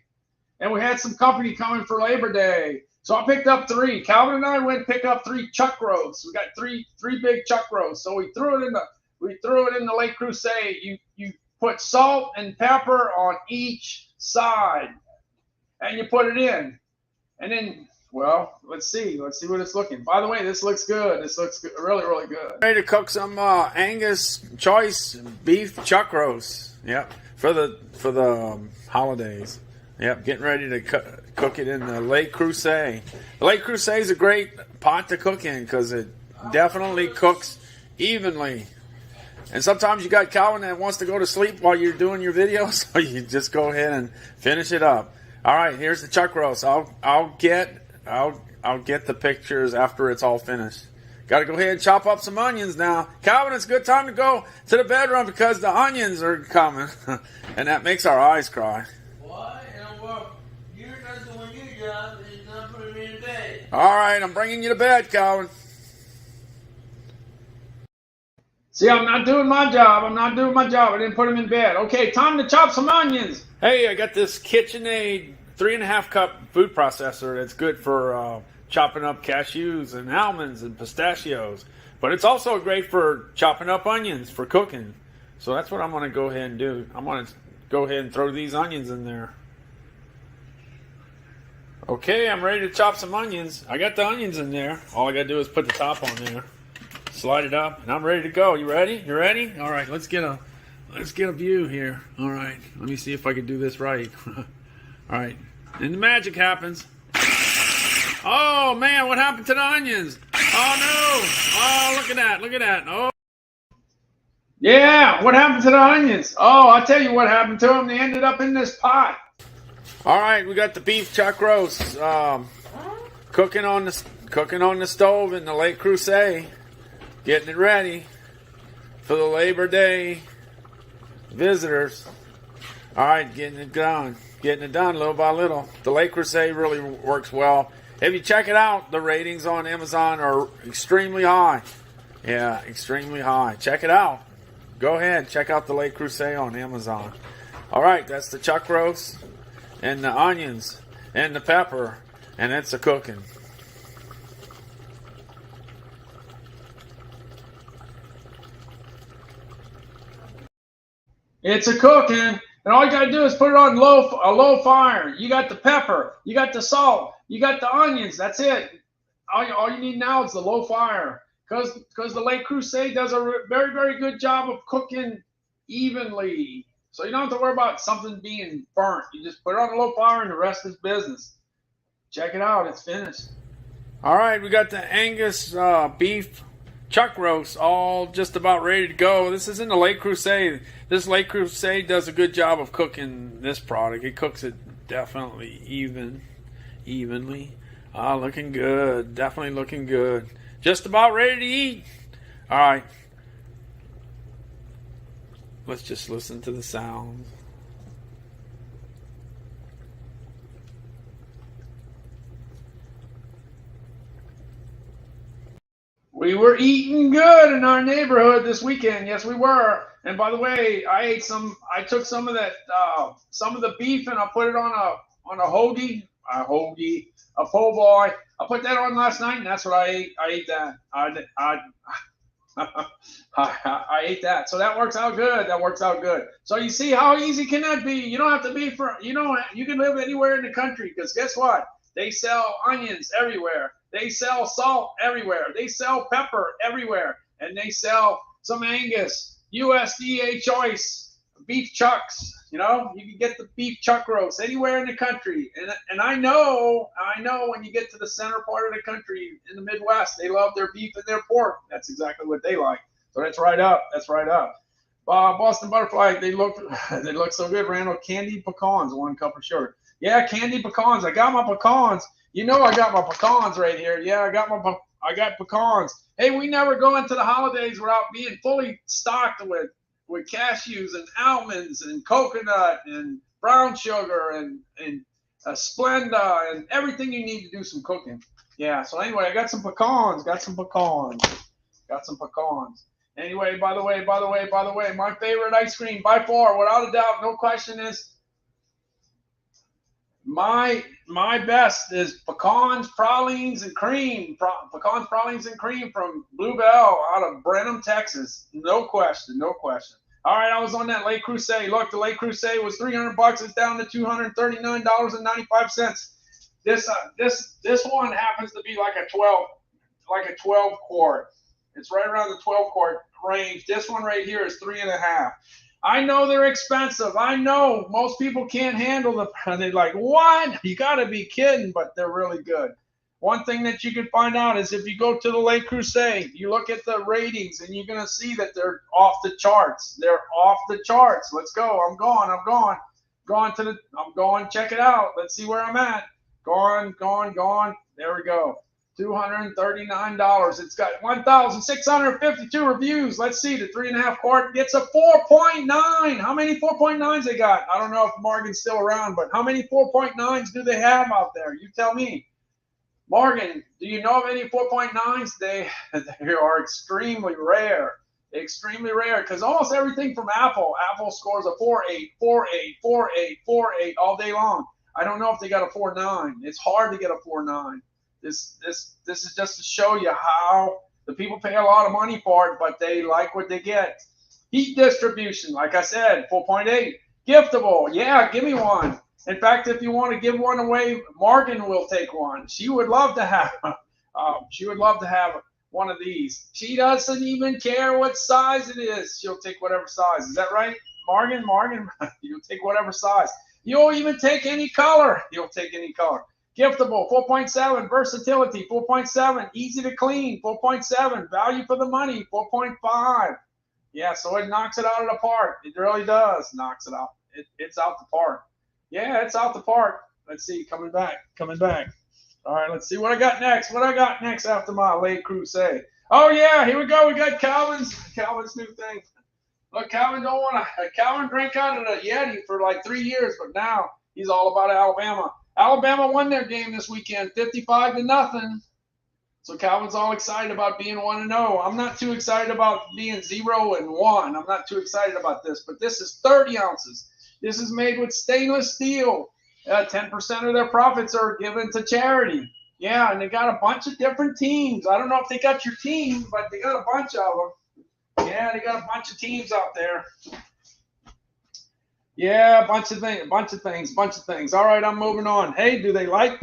and we had some company coming for Labor Day. So I picked up 3. Calvin and I went and picked up 3 chuck roasts. We got three big chuck roasts. So we threw it in the Le Creuset. You put salt and pepper on each side, and you put it in. And then, well, let's see what it's looking. By the way, this looks good. This looks good, really, really good. Ready to cook some Angus choice beef chuck roast. Yep, for the holidays. Yep, getting ready to cook it in the Le Creuset. The Le Creuset is a great pot to cook in because it definitely cooks evenly. And sometimes you got Calvin that wants to go to sleep while you're doing your videos, so you just go ahead and finish it up. All right, here's the chuck roast. I'll get the pictures after it's all finished. Got to go ahead and chop up some onions now. Calvin, it's a good time to go to the bedroom because the onions are coming, and that makes our eyes cry. Why? Well, you're not doing your job, and not putting me in bed. All right, I'm bringing you to bed, Calvin. See, I'm not doing my job. I didn't put him in bed. Okay, time to chop some onions. Hey, I got this KitchenAid 3.5 cup food processor that's good for chopping up cashews and almonds and pistachios. But it's also great for chopping up onions for cooking. So that's what I'm going to go ahead and do. I'm going to go ahead and throw these onions in there. Okay, I'm ready to chop some onions. I got the onions in there. All I got to do is put the top on there. Slide it up, and I'm ready to go. You ready? All right, let's get a let's get a view here. All right, let me see if I can do this right. All right, and the magic happens. Oh man, what happened to the onions? Oh no! Oh, look at that! Look at that! Oh. Yeah, what happened to the onions? Oh, I'll tell you what happened to them. They ended up in this pot. All right, we got the beef chuck roast cooking on the stove in the Lake Crusade, getting it ready for the Labor Day visitors. All right, getting it done little by little. The Lake Crusade really works well. If you check it out, the ratings on Amazon are extremely high. Yeah, extremely high. Check it out. Go ahead, check out the Lake Crusade on Amazon. All right, that's the chuck roast and the onions and the pepper, and it's a cooking. It's a cooking, and all you gotta do is put it on a low fire. You got the pepper, you got the salt, you got the onions. That's it. All you need now is the low fire. Because the Lake Crusade does a very, very good job of cooking evenly. So you don't have to worry about something being burnt. You just put it on a low fire and the rest is business. Check it out. It's finished. All right, we got the Angus beef chuck roast all just about ready to go. This is in the Lake Crusade. This Lake Crusade does a good job of cooking this product. It cooks it definitely evenly. Looking good. Definitely looking good. Just about ready to eat. All right. Let's just listen to the sounds. We were eating good in our neighborhood this weekend. Yes, we were. And by the way, I took some of that, some of the beef, and I put it on a hoagie, a po' boy. I put that on last night, and that's what I ate. I ate that. I ate that. So that works out good. That works out good. So you see how easy can that be? You don't have to be you can live anywhere in the country, because guess what? They sell onions everywhere. They sell salt everywhere. They sell pepper everywhere. And they sell some Angus, USDA choice beef chucks. You can get the beef chuck roast anywhere in the country. And I know when you get to the center part of the country in the Midwest, they love their beef and their pork. That's exactly what they like. So that's right up. That's right up. Boston Butterfly, they look so good, Randall. Candied pecans, 1 cup of sugar. Yeah, candied pecans. I got my pecans. I got my pecans right here. Yeah, I got pecans. Hey, we never go into the holidays without being fully stocked with cashews and almonds and coconut and brown sugar and Splenda and everything you need to do some cooking. Yeah, so anyway, I got some pecans. Anyway, by the way, my favorite ice cream by far, without a doubt, no question, is my best is pecans, pralines, and cream. Pecans, pralines, and cream from Bluebell out of Brenham, Texas. No question. All right, I was on that Lake Crusade. Look, the Lake Crusade was $300. It's down to $239.95. This one happens to be like a 12 quart. It's right around the 12 quart range. This one right here is 3.5. I know they're expensive. I know most people can't handle them. They're like, what? You got to be kidding, but they're really good. One thing that you can find out is if you go to the Lake Crusade, you look at the ratings, and you're going to see that they're off the charts. They're off the charts. Let's go. I'm going. Check it out. Let's see where I'm at. Going. There we go. $239. It's got 1,652 reviews. Let's see. The 3.5 quart gets a 4.9. How many 4.9s they got? I don't know if Morgan's still around, but how many 4.9s do they have out there? You tell me. Morgan, do you know of any 4.9s? They are extremely rare. Because almost everything from Apple scores a 4.8, 4.8, 4.8, 4.8 all day long. I don't know if they got a 4.9. It's hard to get a 4.9. This is just to show you how the people pay a lot of money for it, but they like what they get. Heat distribution, like I said, 4.8. Giftable, yeah, give me one. In fact, if you want to give one away, Morgan will take one. She would love to have one of these. She doesn't even care what size it is. She'll take whatever size. Is that right, Morgan? Morgan, you'll take whatever size. You'll even take any color. You'll take any color. Giftable, 4.7. Versatility, 4.7. Easy to clean, 4.7. Value for the money, 4.5. Yeah, so it knocks it out of the park. It really does knocks it out. It's out the park. Yeah, it's out the park. Let's see, coming back. All right, let's see what I got next. What I got next after my late crusade. Oh yeah, here we go. We got Calvin's new thing. Look, Calvin drank out of the Yeti for like 3 years, but now he's all about Alabama. Alabama won their game this weekend, 55-0. So Calvin's all excited about being 1-0. I'm not too excited about being 0-1. I'm not too excited about this, but this is 30 ounces. This is made with stainless steel. 10% of their profits are given to charity. Yeah, and they got a bunch of different teams. I don't know if they got your team, but they got a bunch of them. Yeah, they got a bunch of teams out there. Yeah, a bunch of things. All right, I'm moving on. Hey, do they like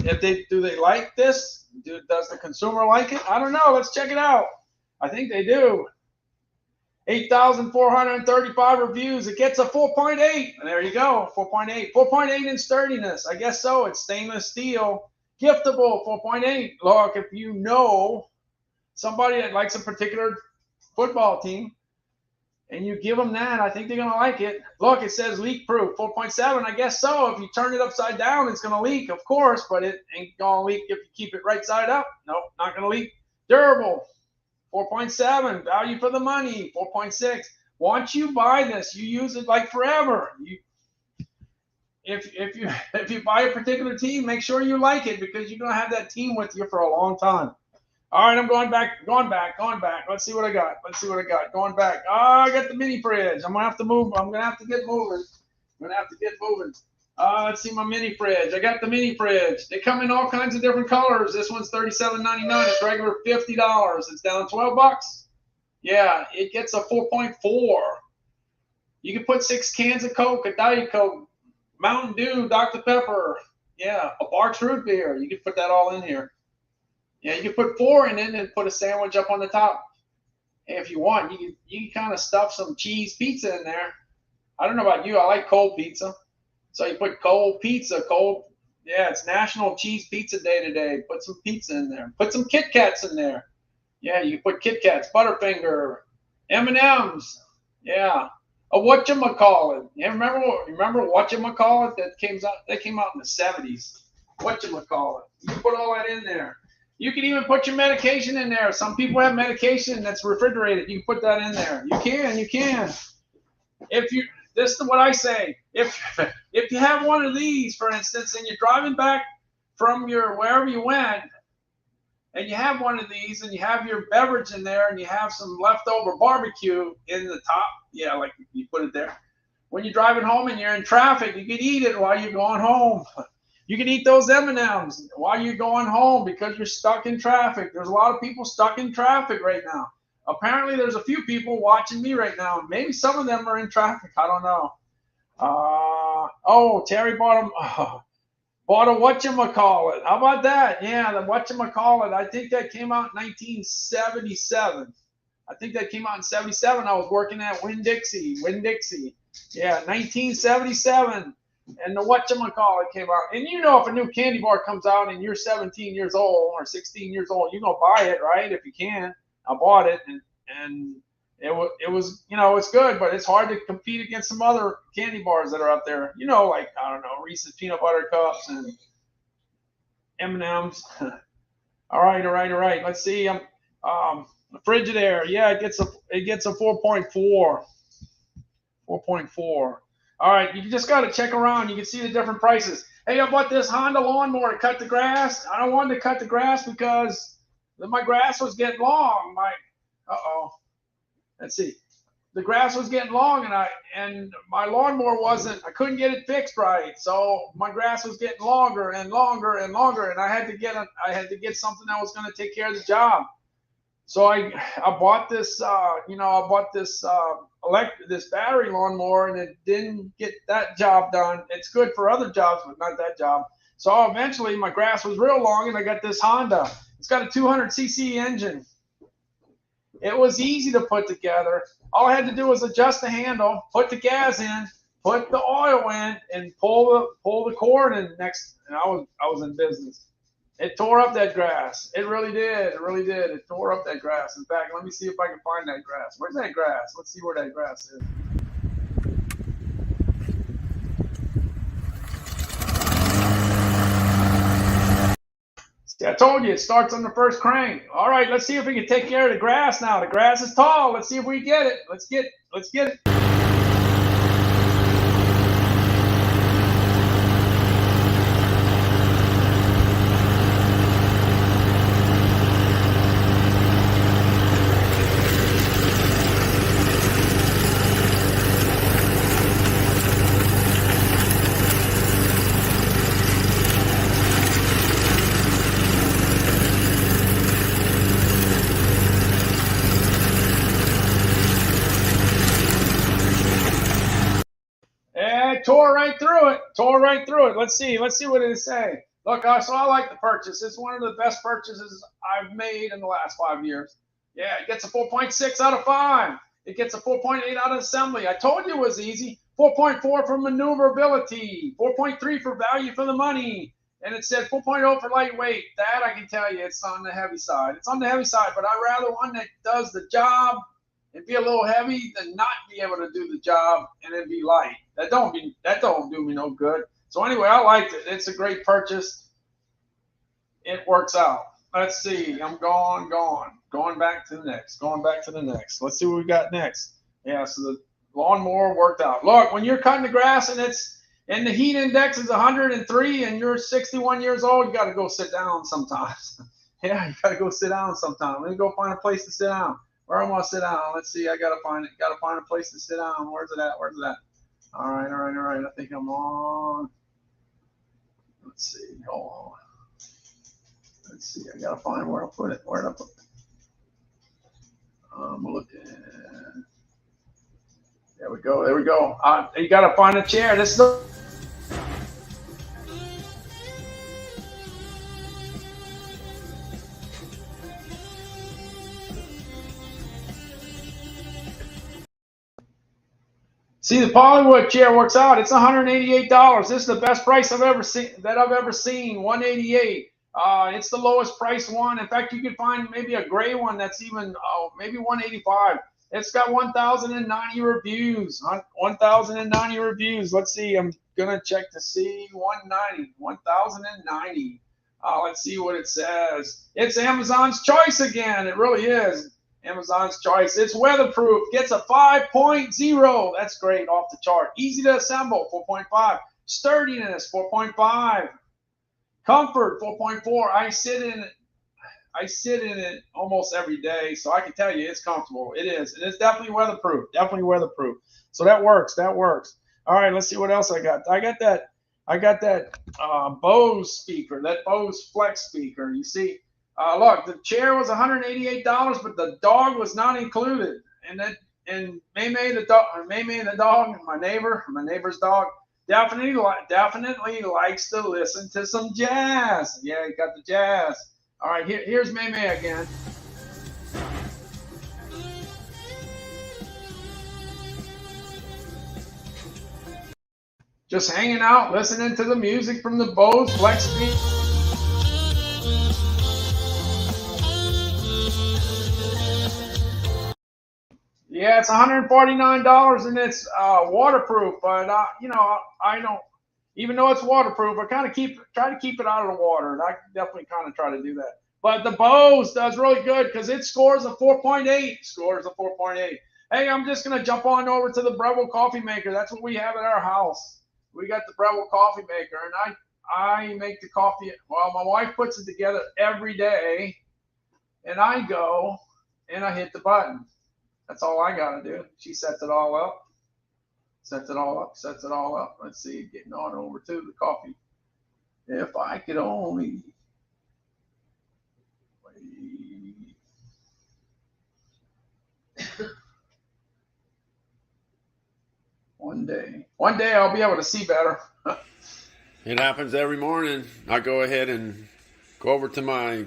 this? Does the consumer like it? I don't know. Let's check it out. I think they do. 8,435 reviews. It gets a 4.8. There you go, 4.8. 4.8 in sturdiness. I guess so. It's stainless steel. Giftable, 4.8. Look, if you know somebody that likes a particular football team and you give them that, I think they're going to like it. Look, it says leak proof, 4.7. I guess so. If you turn it upside down, it's going to leak, of course, but it ain't going to leak if you keep it right side up. Nope, not going to leak. Durable, 4.7. Value for the money, 4.6. Once you buy this, you use it like forever. If you buy a particular team, make sure you like it because you're going to have that team with you for a long time. All right, I'm going back. Let's see what I got. Going back. Oh, I got the mini fridge. I'm going to have to move. I'm going to have to get moving. Let's see my mini fridge. I got the mini fridge. They come in all kinds of different colors. This one's $37.99. It's regular $50. It's down $12. Yeah, it gets a 4.4. You can put 6 cans of Coke, a Diet Coke, Mountain Dew, Dr. Pepper. Yeah, a Barks root beer. You can put that all in here. Yeah, you can put 4 in it and put a sandwich up on the top. Hey, if you want, you can kind of stuff some cheese pizza in there. I don't know about you. I like cold pizza. So you put cold pizza, yeah, it's National Cheese Pizza Day today. Put some pizza in there. Put some Kit Kats in there. Yeah, you can put Kit Kats, Butterfinger, M&M's. Yeah, a whatchamacallit. Yeah, remember whatchamacallit that came out in the 70s. Whatchamacallit. You can put all that in there. You can even put your medication in there. Some people have medication that's refrigerated. You can put that in there. You can. This is what I say. If you have one of these, for instance, and you're driving back from wherever you went, and you have one of these, and you have your beverage in there, and you have some leftover barbecue in the top, yeah, like you put it there. When you're driving home and you're in traffic, you can eat it while you're going home. You can eat those M&Ms while you're going home because you're stuck in traffic. There's a lot of people stuck in traffic right now. Apparently, there's a few people watching me right now. Maybe some of them are in traffic. I don't know. Terry bought a whatchamacallit. How about that? Yeah, the whatchamacallit. I think that came out in 1977. I was working at Winn-Dixie. Yeah, 1977. And the whatchamacallit came out. And you know if a new candy bar comes out and you're 17 years old or 16 years old, you're going to buy it, right? If you can. I bought it, and it was, it's good, but it's hard to compete against some other candy bars that are out there. Like, I don't know, Reese's Peanut Butter Cups and M&M's. All right. Let's see. Frigidaire. Yeah, it gets a 4.4. 4.4. All right, you just got to check around. You can see the different prices. Hey, I bought this Honda lawnmower to cut the grass. I don't want to cut the grass because my grass was getting long. Let's see. The grass was getting long, and my lawnmower I couldn't get it fixed right. So my grass was getting longer and longer and longer, and I had to get something that was going to take care of the job. So I bought this, this battery lawnmower, and it didn't get that job done. It's good for other jobs, but not that job. So eventually my grass was real long, and I got this Honda. It's got a 200cc engine. It was easy to put together. All I had to do was adjust the handle, put the gas in, put the oil in, and pull the cord in next. And I was in business. It tore up that grass. It really did. It really did. It tore up that grass. In fact, let me see if I can find that grass. Where's that grass? Let's see where that grass is. See, I told you it starts on the first crank. All right, let's see if we can take care of the grass now. The grass is tall. Let's see if we get it. Let's get it. Tore right through it. Let's see what it say. Look, so I like the purchase. It's one of the best purchases I've made in the last 5 years. Yeah, it gets a 4.6 out of 5. It gets a 4.8 out of assembly. I told you it was easy. 4.4 for maneuverability. 4.3 for value for the money. And it said 4.0 for lightweight. That I can tell you, it's on the heavy side. It's on the heavy side, but I'd rather one that does the job and be a little heavy than not be able to do the job and then be light. That don't do me no good. So anyway, I liked it. It's a great purchase. It works out. Let's see. I'm going back to the next. Let's see what we got next. Yeah, so the lawnmower worked out. Look, when you're cutting the grass and the heat index is 103 and you're 61 years old, you got to go sit down sometimes. Yeah, you got to go sit down sometimes. Let me go find a place to sit down. Where am I gonna sit down? Let's see. I gotta find a place to sit down. Where's it at? All right. I think I'm on. Let's see. Hold on. Let's see. I gotta find where I put it. Where did I put it? I'm looking. There we go. You gotta find a chair. This is the. See, the Polywood chair works out. It's $188. This is the best price I've ever seen. $188. It's the lowest price one. In fact, you can find maybe a gray one that's even maybe $185. It's got 1,090 reviews. 1,090 reviews. Let's see. I'm gonna check to see 1,090. Let's see what it says. It's Amazon's choice again. It really is. Amazon's choice. It's weatherproof. Gets a 5.0. That's great. Off the chart. Easy to assemble. 4.5. Sturdiness. 4.5. Comfort. 4.4. I sit in it almost every day, so I can tell you it's comfortable. It is. And it's definitely weatherproof. So that works. All right. Let's see what else I got. I got that Bose speaker. That Bose Flex speaker. You see. Look, the chair was $188, but the dog was not included. And Maymay the dog, my neighbor's dog, definitely likes to listen to some jazz. Yeah, he got the jazz. All right, here's Maymay again. Just hanging out, listening to the music from the Bose Flex speaker. Yeah, it's $149 and it's waterproof, but I don't. Even though it's waterproof, I kind of try to keep it out of the water, and I definitely kind of try to do that. But the Bose does really good because it scores a 4.8. Hey, I'm just gonna jump on over to the Breville coffee maker. That's what we have at our house. We got the Breville coffee maker, and I make the coffee. Well, my wife puts it together every day, and I go and I hit the button. That's all I got to do. She sets it all up. Let's see, getting on over to the coffee. If I could only wait. One day I'll be able to see better. It happens every morning. I go ahead and go over to my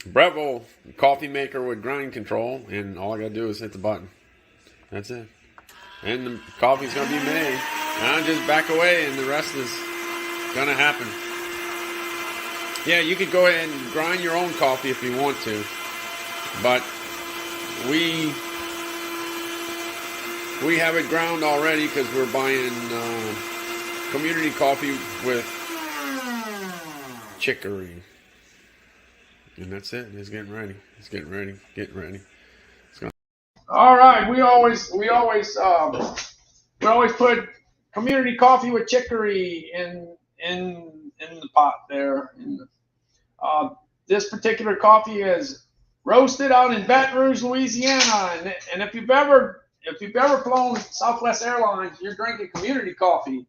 Breville coffee maker with grind control, and all I gotta do is hit the button. That's it. And the coffee's gonna be made. And I'll just back away and the rest is gonna happen. Yeah, you could go ahead and grind your own coffee if you want to. But we have it ground already because we're buying community coffee with chicory. And that's it. It's getting ready. It's getting ready. Getting ready. All right, we always put community coffee with chicory in the pot there. This particular coffee is roasted out in Baton Rouge, Louisiana, and if you've ever flown Southwest Airlines, you're drinking community coffee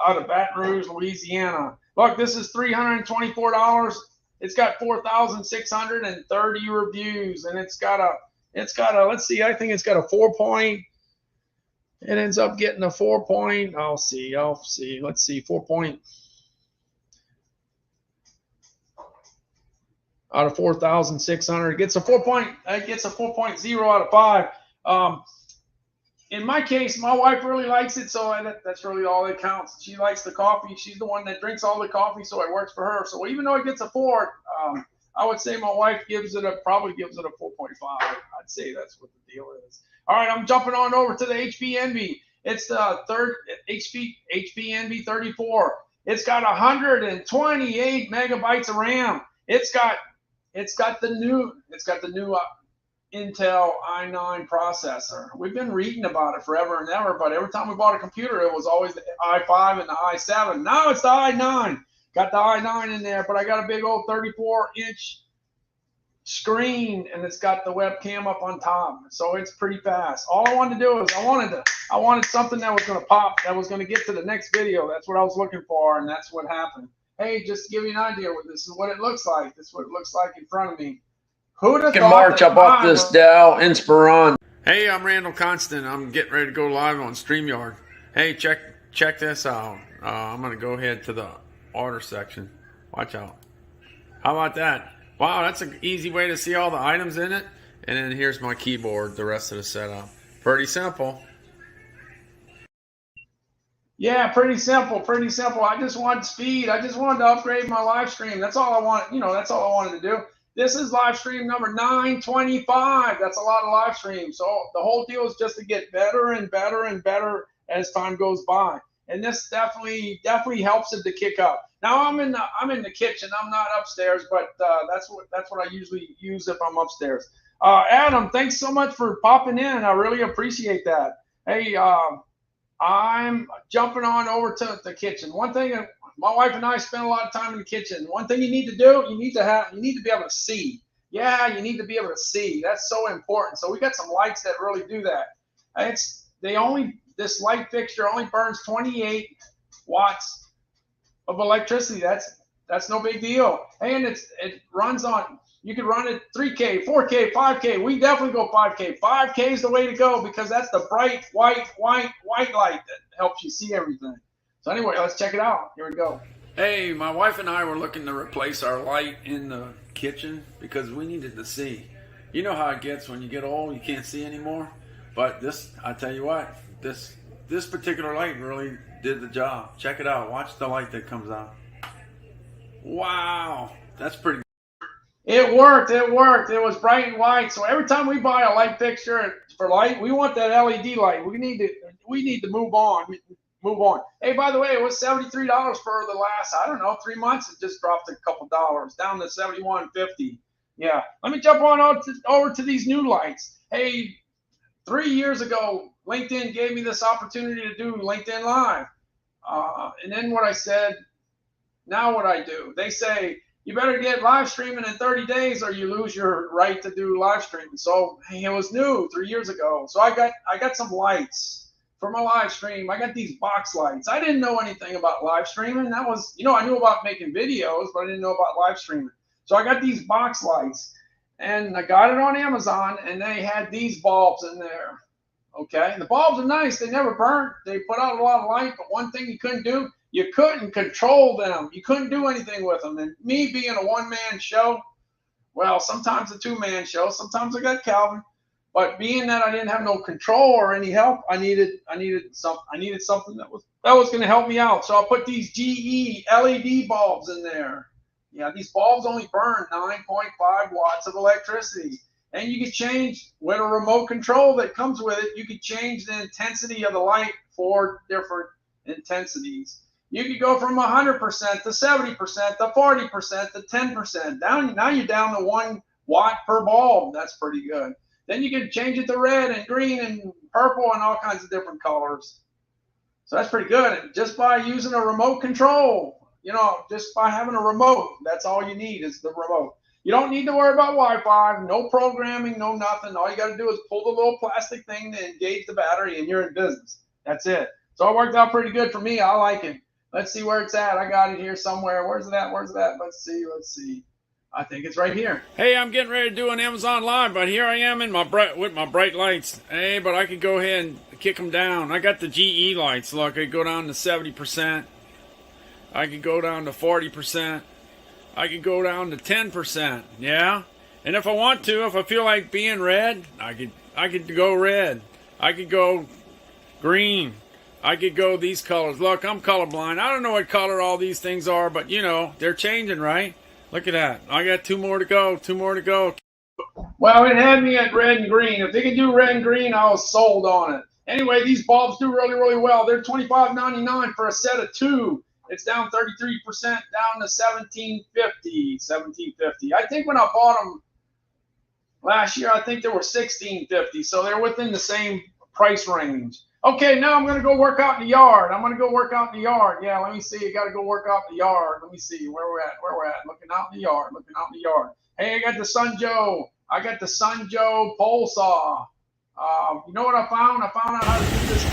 out of Baton Rouge, Louisiana. Look, this is $324. It's got 4,630 reviews, and it's got a let's see, I think it's got a 4. It ends up getting a 4. I'll see. Let's see, 4 point out of 4,600. It gets a 4.0 out of 5. In my case, my wife really likes it, so that's really all that counts. She likes the coffee. She's the one that drinks all the coffee, so it works for her. So even though it gets a 4, I would say my wife probably gives it a 4.5. I'd say that's what the deal is. All right, I'm jumping on over to the HP Envy. It's the third HP Envy 34. It's got 128 megabytes of RAM. It's got the new Intel i9 processor. We've been reading about it forever and ever, but every time we bought a computer, it was always the i5 and the i7. Now it's the i9. Got the i9 in there, but I got a big old 34-inch screen, and it's got the webcam up on top, so it's pretty fast. All I wanted to do is I wanted something that was going to pop, that was going to get to the next video. That's what I was looking for, and that's what happened. Hey, just to give you an idea, this is what it looks like. This is what it looks like in front of me. Who'd have thought March that up off this Dow Inspiron. Hey, I'm Randall Constant. I'm getting ready to go live on StreamYard. Hey, check this out. I'm going to go ahead to the order section. Watch out. How about that? Wow, that's an easy way to see all the items in it. And then here's my keyboard, the rest of the setup. Pretty simple. Yeah, pretty simple, pretty simple. I just wanted speed. I just wanted to upgrade my live stream. That's all I want. That's all I wanted to do. This is live stream number 925. That's a lot of live streams. So the whole deal is just to get better and better and better as time goes by. And this definitely helps it to kick up. Now I'm in the kitchen. I'm not upstairs, but that's what I usually use if I'm upstairs. Adam, thanks so much for popping in. I really appreciate that. Hey, I'm jumping on over to the kitchen. One thing, my wife and I spend a lot of time in the kitchen. One thing you need to do, you need to be able to see. Yeah, you need to be able to see. That's so important. So we got some lights that really do that. This light fixture only burns 28 watts of electricity. That's no big deal. And it runs on. You can run it 3K, 4K, 5K. We definitely go 5K. 5K is the way to go because that's the bright white light that helps you see everything. So anyway, let's check it out. Here we go. Hey, my wife and I were looking to replace our light in the kitchen because we needed to see. You know how it gets when you get old, you can't see anymore. But I tell you what, this particular light really did the job. Check it out. Watch the light that comes out. Wow, that's pretty good. It worked. It was bright and white. So every time we buy a light fixture for light, we want that LED light. We need to move on. Hey, by the way, it was $73 for the last, 3 months. It just dropped a couple dollars down to $71.50. Yeah. Let me jump on over to these new lights. Hey, 3 years ago, LinkedIn gave me this opportunity to do LinkedIn Live. And then what I said, now what I do, they say, you better get live streaming in 30 days or you lose your right to do live streaming. So hey, it was new 3 years ago. So I got some lights for my live stream. I got these box lights. I didn't know anything about live streaming. That was, I knew about making videos, but I didn't know about live streaming. So I got these box lights and I got it on Amazon and they had these bulbs in there. Okay. The bulbs are nice. They never burnt. They put out a lot of light, but one thing you couldn't do, you couldn't control them. You couldn't do anything with them. And me being a one-man show, Well, sometimes a two-man show, sometimes I got Calvin. But being that I didn't have no control or any help, I needed something that was going to help me out. So I put these GE LED bulbs in there. Yeah, these bulbs only burn 9.5 watts of electricity. And you can change with a remote control that comes with it. You can change the intensity of the light for different intensities. You could go from 100% to 70% to 40% to 10%. Now you're down to 1 watt per bulb. That's pretty good. Then you can change it to red and green and purple and all kinds of different colors. So that's pretty good. And just by using a remote control, just by having a remote, that's all you need is the remote. You don't need to worry about Wi-Fi, no programming, no nothing. All you got to do is pull the little plastic thing to engage the battery and you're in business. That's it. So it worked out pretty good for me. I like it. Let's see where it's at. I got it here somewhere. Where's it at? Let's see. I think it's right here. Hey, I'm getting ready to do an Amazon Live, but here I am with my bright lights. Hey, but I could go ahead and kick them down. I got the GE lights. Look, I could go down to 70%. I could go down to 40%. I could go down to 10%. Yeah? And if I want to, if I feel like being red, I could go red. I could go green. I could go these colors. Look, I'm colorblind. I don't know what color all these things are, but they're changing, right? Look at that. I got 2 more to go. 2 more to go. Well, it had me at red and green. If they could do red and green, I was sold on it. Anyway, these bulbs do really, really well. They're $25.99 for a set of 2. It's down 33%, down to $17.50. I think when I bought them last year, I think they were $16.50. So they're within the same price range. Okay, now I'm going to go work out in the yard. Yeah, let me see. You got to go work out in the yard. Let me see where we're at. Looking out in the yard. Hey, I got the Sun Joe pole saw. You know what I found? I found out how to do this.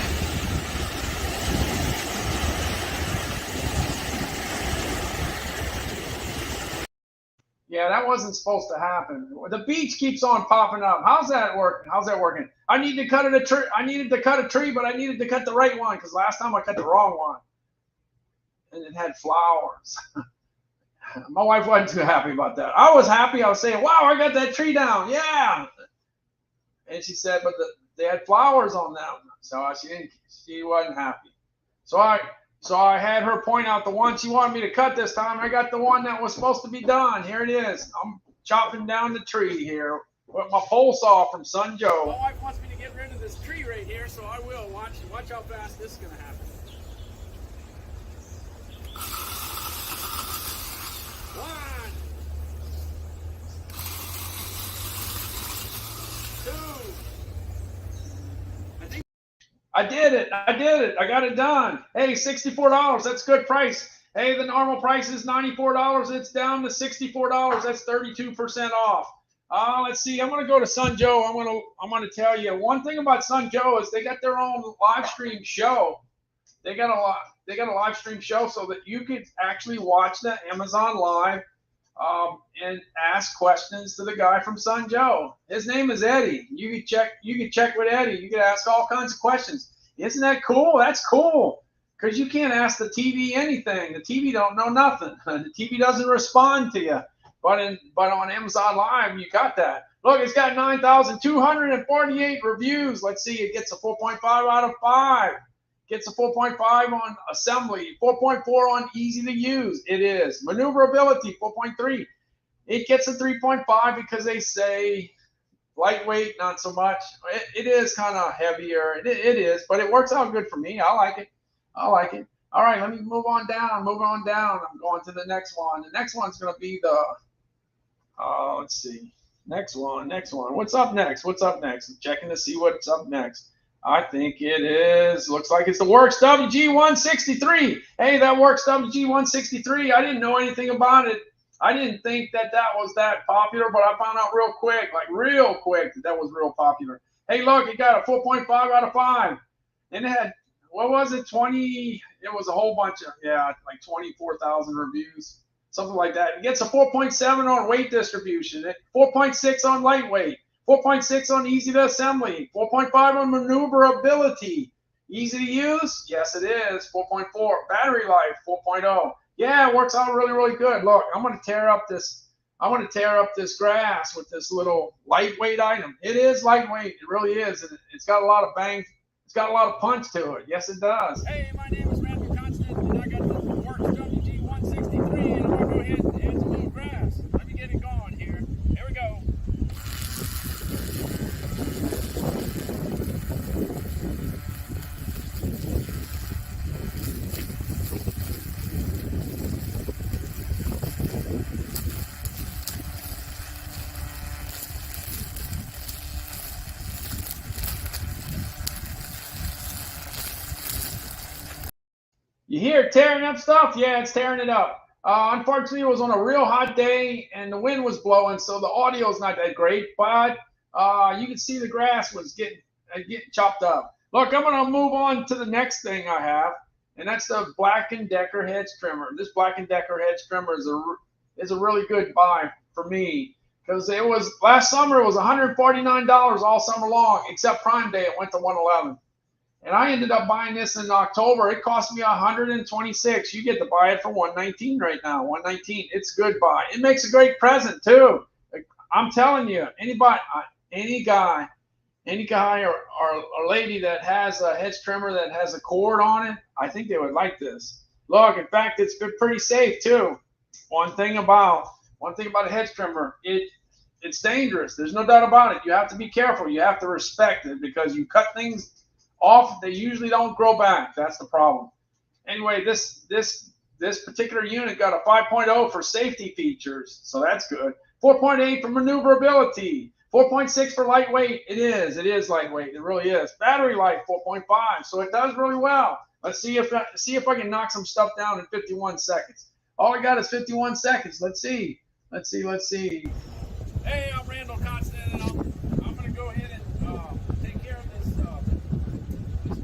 Yeah, that wasn't supposed to happen. The beach keeps on popping up. How's that working? I needed to cut a tree, but I needed to cut the right one because last time I cut the wrong one. And it had flowers. My wife wasn't too happy about that. I was happy. I was saying, wow, I got that tree down. Yeah. And she said, but they had flowers on that one. So she wasn't happy. So I had her point out the one she wanted me to cut this time. I got the one that was supposed to be done. Here it is. I'm chopping down the tree here with my pole saw from Sun Joe. My wife wants me to get rid of this tree right here, so I will. Watch how fast this is going to happen. 1, 2. I did it. I got it done. Hey, $64. That's a good price. Hey, the normal price is $94. It's down to $64. That's 32% off. Let's see. I'm going to go to Sun Joe. I'm going to tell you one thing about Sun Joe is they got their own live stream show. They got a live stream show so that you could actually watch the Amazon Live and ask questions to the guy from Sun Joe. His name is Eddie. You could check with Eddie. You could ask all kinds of questions. Isn't that cool? That's cool. Because you can't ask the TV anything. The TV don't know nothing. The TV doesn't respond to you. But on Amazon Live, you got that. Look, it's got 9,248 reviews. Let's see. It gets a 4.5 out of 5. Gets a 4.5 on assembly, 4.4 on easy to use. It is. Maneuverability, 4.3. It gets a 3.5 because they say lightweight, not so much. It is kind of heavier. It is, but it works out good for me. I like it. All right, let me move on down. I'm going to the next one. The next one's going to be the, let's see. Next one. What's up next? I'm checking to see what's up next. I think it is. Looks like it's the Works WG163. Hey, that Works WG163. I didn't know anything about it. I didn't think that was that popular, but I found out real quick that was real popular. Hey, look, it got a 4.5 out of 5. And it had, what was it, 20, it was a whole bunch of, like 24,000 reviews, something like that. It gets a 4.7 on weight distribution, 4.6 on lightweight. 4.6 on easy to assembly, 4.5 on maneuverability. Easy to use? Yes, it is. 4.4. Battery life, 4.0. Yeah, it works out really, really good. Look, I'm going to tear up this I want to tear up this grass with this little lightweight item. It is lightweight. It really is. It's got a lot of bang. It's got a lot of punch to it. Yes, it does. Hey, my name is Randall Constant, and I got the Works WG163, and I'm going to go ahead and add some little grass. Let me get it going here. Here we go. You hear it tearing up stuff? Yeah, it's tearing it up. Unfortunately, it was on a real hot day and the wind was blowing, so the audio is not that great. But you can see the grass was getting chopped up. Look, I'm going to move on to the next thing I have, and that's the Black & Decker hedge trimmer. This Black & Decker hedge trimmer is a really good buy for me because it was last summer. It was $149 all summer long, except Prime Day. It went to $111. And I ended up buying this in October. It cost me $126. You get to buy it for $119 right now. $119. It's a good buy. It makes a great present too. I'm telling you, any guy or lady that has a hedge trimmer that has a cord on it, I think they would like this. Look, in fact, it's pretty safe too. One thing about a hedge trimmer, it's dangerous. There's no doubt about it. You have to be careful. You have to respect it because you cut things off, they usually don't grow back. That's the problem. Anyway, this particular unit got a 5.0 for safety features, so that's good. 4.8 for maneuverability. 4.6 for lightweight. It is lightweight. It really is. Battery life 4.5, so it does really well. Let's see if I can knock some stuff down in 51 seconds. All I got is 51 seconds. Let's see. Hey, I'm Randall Constant, and I'm going to go ahead and take care of this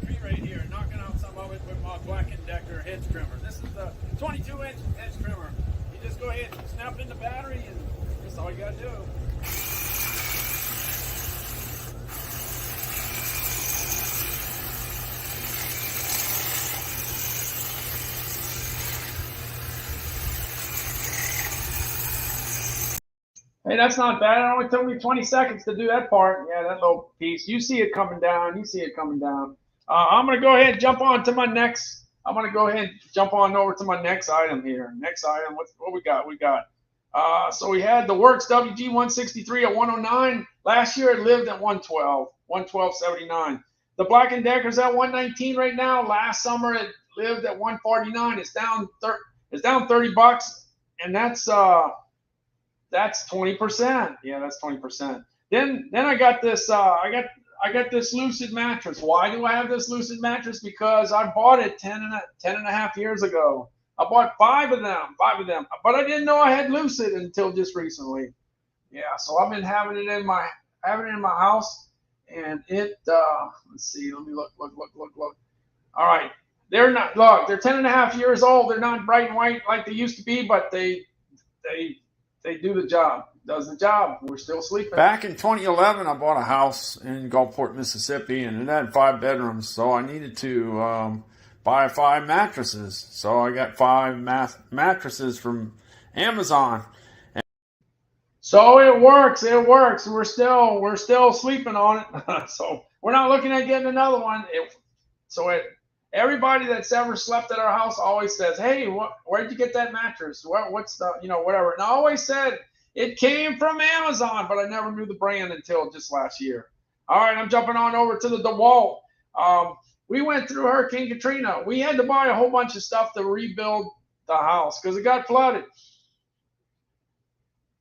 tree right here, knocking out some of it with my Black & Decker hedge trimmer. This is the 22-inch hedge trimmer. You just go ahead and snap in the battery, and that's all you got to do. Hey, that's not bad. It only took me 20 seconds to do that part. Yeah, that little piece. You see it coming down. I'm going to go ahead and jump on to my next. I'm going to go ahead and jump on over to my next item here. Next item, what we got? So we had the Works WG163 at 109. Last year it lived at 112, 112.79. The Black & Decker's at 119 right now. Last summer it lived at 149. It's down $30, and that's 20%. Yeah, that's 20%. Then I got this I got this Lucid mattress. Why do I have this Lucid mattress? Because I bought it 10 and a half years ago. I bought five of them, but I didn't know I had Lucid until just recently. Yeah, so I've been having it in my house, and it let's see, let me look. All right, they're 10 and a half years old. They're not bright and white like they used to be, but they do the job. Does the job. We're still sleeping. Back in 2011, I bought a house in Gulfport, Mississippi, and it had 5 bedrooms, so I needed to buy 5 mattresses. So I got 5 mattresses from Amazon. So it works. We're still sleeping on it. So we're not looking at getting another one. Everybody that's ever slept at our house always says, "Hey, where'd you get that mattress? What's the, whatever?" And I always said it came from Amazon, but I never knew the brand until just last year. All right, I'm jumping on over to the DeWalt. We went through Hurricane Katrina. We had to buy a whole bunch of stuff to rebuild the house because it got flooded.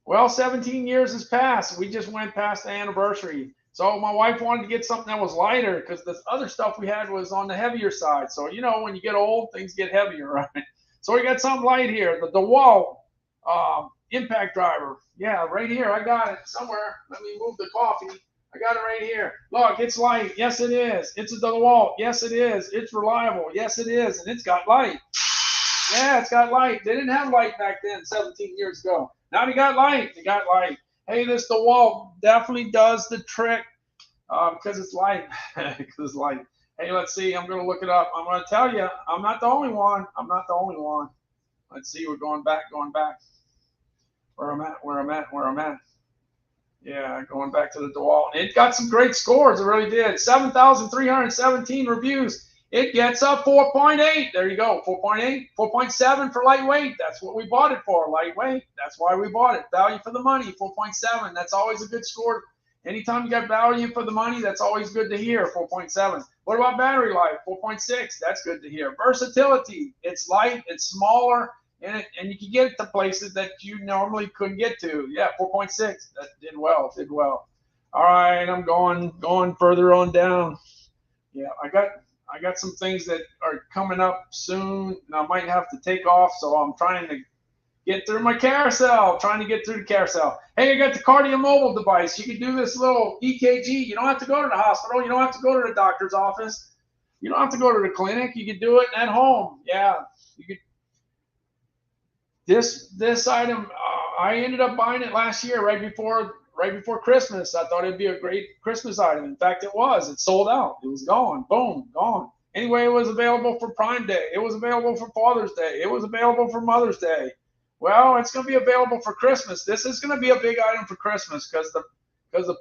Well, 17 years has passed. We just went past the anniversary. So my wife wanted to get something that was lighter because the other stuff we had was on the heavier side. So, when you get old, things get heavier, right? So we got something light here. The DeWalt impact driver. Yeah, right here. I got it somewhere. Let me move the coffee. I got it right here. Look, it's light. Yes, it is. It's a DeWalt. Yes, it is. It's reliable. Yes, it is. And it's got light. Yeah, it's got light. They didn't have light back then 17 years ago. Now they got light. Hey, this DeWalt definitely does the trick because it's light. Hey, let's see. I'm going to look it up. I'm going to tell you, I'm not the only one. Let's see. We're going back. where I'm at. Yeah, going back to the DeWalt. It got some great scores. It really did. 7,317 reviews. It gets a 4.8. There you go. 4.8, 4.7 for lightweight. That's what we bought it for. Lightweight. That's why we bought it. Value for the money. 4.7. That's always a good score. Anytime you got value for the money, that's always good to hear. 4.7. What about battery life? 4.6. That's good to hear. Versatility. It's light. It's smaller. And you can get it to places that you normally couldn't get to. Yeah, 4.6. That did well. Did well. All right, I'm going further on down. Yeah, I got some things that are coming up soon, and I might have to take off. So I'm trying to get through my carousel. Trying to get through the carousel. Hey, I got the cardio mobile device. You can do this little EKG. You don't have to go to the hospital. You don't have to go to the doctor's office. You don't have to go to the clinic. You can do it at home. Yeah, you could. This item, I ended up buying it last year, right before Christmas. I thought it'd be a great Christmas item. In fact, it was. It sold out. It was gone. Boom, gone. Anyway, it was available for Prime Day. It was available for Father's Day. It was available for Mother's Day. Well, it's going to be available for Christmas. This is going to be a big item for Christmas because the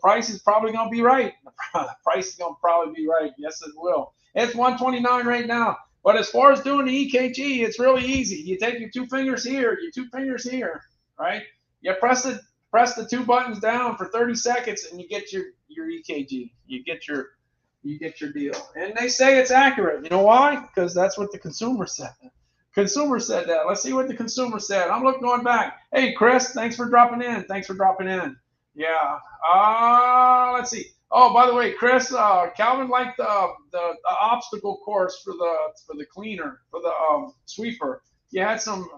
price is probably going to be right. The price is going to probably be right. Yes, it will. It's $129 right now. But as far as doing the EKG, it's really easy. You take your two fingers here, right? You press the two buttons down for 30 seconds, and you get your EKG. You get your deal. And they say it's accurate. You know why? Because that's what the consumer said. Consumer said that. Let's see what the consumer said. I'm going back. Hey, Chris, thanks for dropping in. Yeah. Let's see. Oh, by the way, Chris, Calvin liked the obstacle course for the cleaner, for the sweeper. You had some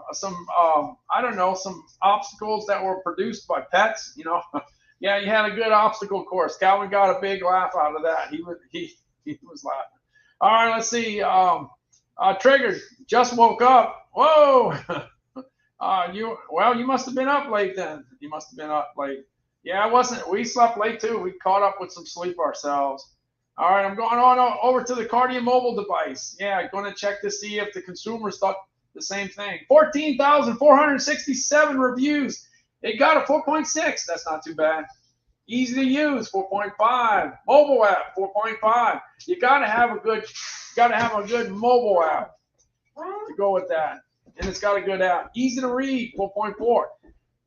I don't know, some obstacles that were produced by pets, you know. Yeah, you had a good obstacle course. Calvin got a big laugh out of that. He was laughing. All right, let's see. Triggered, just woke up. Whoa. You must have been up late then. You must have been up late. Yeah, it wasn't. We slept late too. We caught up with some sleep ourselves. All right, I'm going on over to the Cardio mobile device. Yeah, going to check to see if the consumers thought the same thing. 14,467 reviews. It got a 4.6. That's not too bad. Easy to use, 4.5. Mobile app, 4.5. You gotta have a good mobile app to go with that. And it's got a good app. Easy to read, 4.4.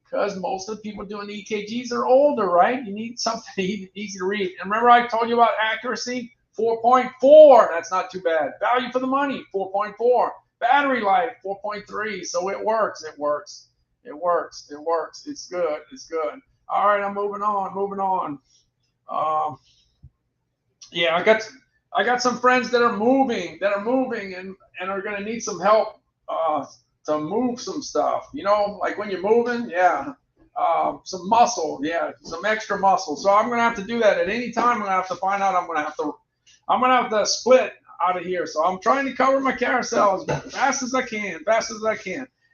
Because most of the people doing EKGs are older, right? You need something easy to read. And remember I told you about accuracy? 4.4. That's not too bad. Value for the money, 4.4. Battery life, 4.3. So it works. It's good. All right, I'm moving on. Yeah, I got some friends that are moving and are going to need some help to move some stuff, you know, like when you're moving, yeah, some muscle, yeah, some extra muscle. So I'm gonna have to do that at any time. I'm gonna have to find out. I'm gonna have to split out of here. So I'm trying to cover my carousel as fast as I can.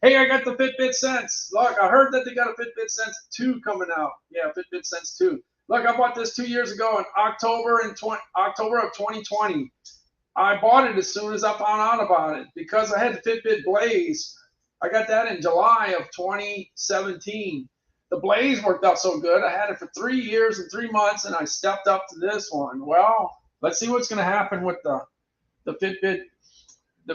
Hey, I got the Fitbit Sense. Look, I heard that they got a Fitbit Sense 2 coming out. Yeah, Fitbit Sense 2. Look, I bought this 2 years ago in October of 2020. I bought it as soon as I found out about it because I had the Fitbit Blaze. I got that in July of 2017. The Blaze worked out so good. I had it for 3 years and 3 months, and I stepped up to this one. Well, let's see what's going to happen with the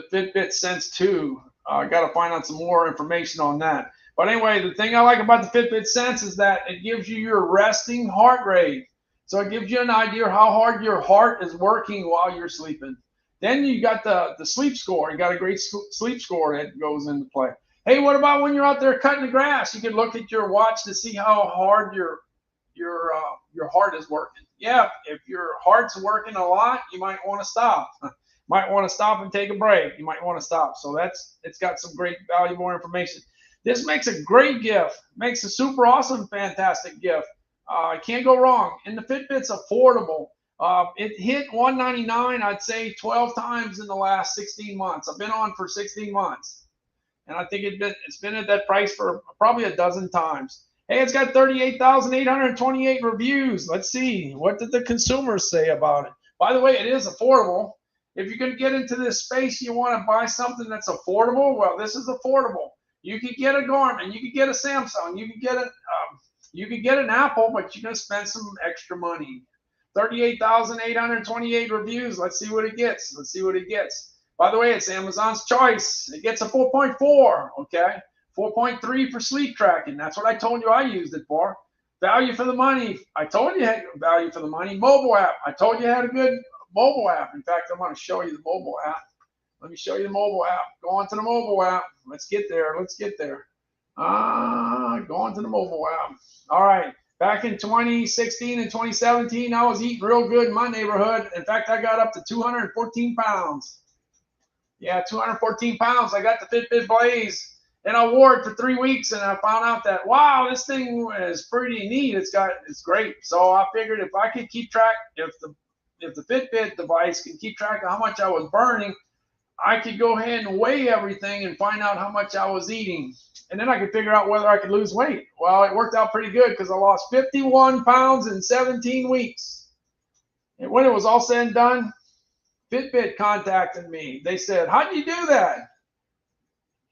Fitbit Sense 2. I got to find out some more information on that. But anyway, the thing I like about the Fitbit Sense is that it gives you your resting heart rate. So it gives you an idea how hard your heart is working while you're sleeping. Then you got the sleep score. You got a great sleep score that goes into play. Hey, what about when you're out there cutting the grass? You can look at your watch to see how hard your heart is working. Yeah, if your heart's working a lot, you might want to stop. Might want to stop and take a break. You might want to stop. So it's got some great valuable information. This makes a great gift. Makes a super awesome, fantastic gift. Can't go wrong. And the Fitbit's affordable. It hit $199, I'd say 12 times in the last 16 months. I've been on for 16 months. And I think it's been at that price for probably a dozen times. Hey, it's got 38,828 reviews. Let's see. What did the consumers say about it? By the way, it is affordable. If you're going to get into this space, you want to buy something that's affordable, well, this is affordable. You could get a Garmin, you could get a Samsung, you could get an Apple, but you're gonna spend some extra money. 38,828 reviews. Let's see what it gets. Let's see what it gets. By the way, it's Amazon's choice. It gets a 4.4. Okay, 4.3 for sleep tracking. That's what I told you I used it for. Value for the money. I told you had value for the money. Mobile app. I told you had a good mobile app. In fact, I'm going to show you the mobile app. Let me show you the mobile app. Go on to the mobile app. Let's get there. Let's get there. Go on to the mobile app. All right. Back in 2016 and 2017, I was eating real good in my neighborhood. In fact, I got up to 214 pounds. Yeah, 214 pounds. I got the Fitbit Blaze, and I wore it for 3 weeks, and I found out that, wow, this thing is pretty neat. It's great. So I figured if I could keep track, if the Fitbit device can keep track of how much I was burning, I could go ahead and weigh everything and find out how much I was eating. And then I could figure out whether I could lose weight. Well, it worked out pretty good because I lost 51 pounds in 17 weeks. And when it was all said and done, Fitbit contacted me. They said, how'd you do that?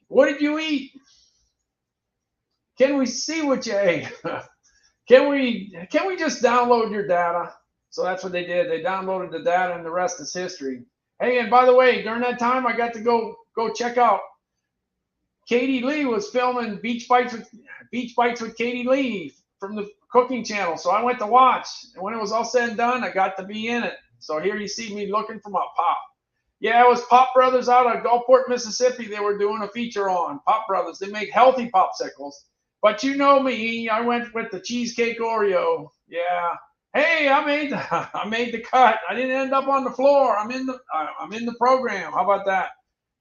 What did you eat? Can we see what you ate? Can we just download your data? So that's what they did. They downloaded the data, and the rest is history. Hey, and by the way, during that time, I got to go check out. Katie Lee was filming Beach Bites with Katie Lee from the cooking channel. So I went to watch, and when it was all said and done, I got to be in it. So here you see me looking for my pop. Yeah, it was Pop Brothers out of Gulfport, Mississippi. They were doing a feature on Pop Brothers. They make healthy popsicles. But you know me, I went with the cheesecake Oreo. Yeah. Hey, I made the cut. I didn't end up on the floor. I'm in the program. How about that?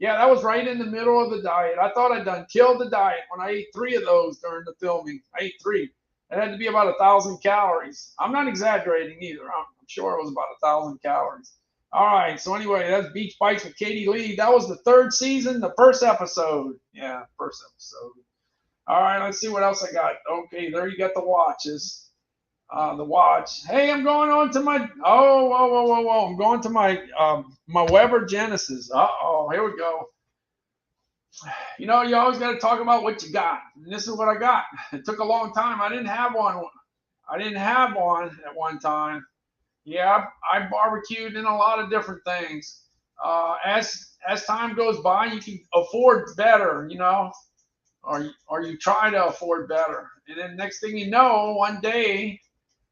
Yeah, that was right in the middle of the diet. I thought I'd done killed the diet when I ate 3 of those during the filming. I ate 3. It had to be about 1,000 calories. I'm not exaggerating either. I'm sure it was about 1,000 calories. All right. So anyway, that's Beach Bites with Katie Lee. That was the 3rd season, the 1st episode. Yeah, 1st episode. All right. Let's see what else I got. Okay, there you got the watches. The watch. Hey, I'm going on to my. Oh, whoa! I'm going to my my Weber Genesis. Here we go. You know, you always got to talk about what you got. And this is what I got. It took a long time. I didn't have one. I didn't have one at one time. Yeah, I barbecued in a lot of different things. As time goes by, you can afford better, you know, or you try to afford better. And then next thing you know, one day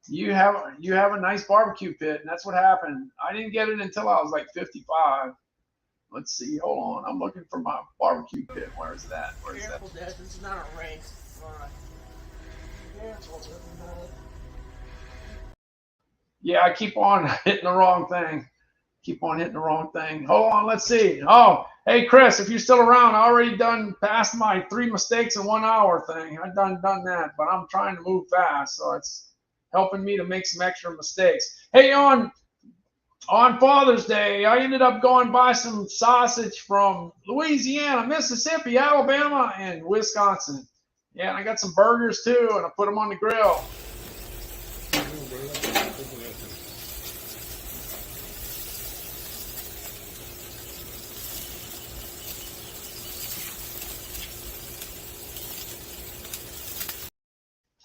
you have a nice barbecue pit, and that's what happened. I didn't get it until I was like 55. Let's see. Hold on. I'm looking for my barbecue pit. Where is that? Where is that? Careful, Dad. This is not a race. All right. Yeah, I keep on hitting the wrong thing. Hold on. Let's see. Oh, hey, Chris, if you're still around, I already done past my 3 mistakes in 1 hour thing. I done that, but I'm trying to move fast, so it's helping me to make some extra mistakes. Hey, on Father's Day, I ended up going buy some sausage from Louisiana, Mississippi, Alabama, and Wisconsin. Yeah, and I got some burgers too, and I put them on the grill.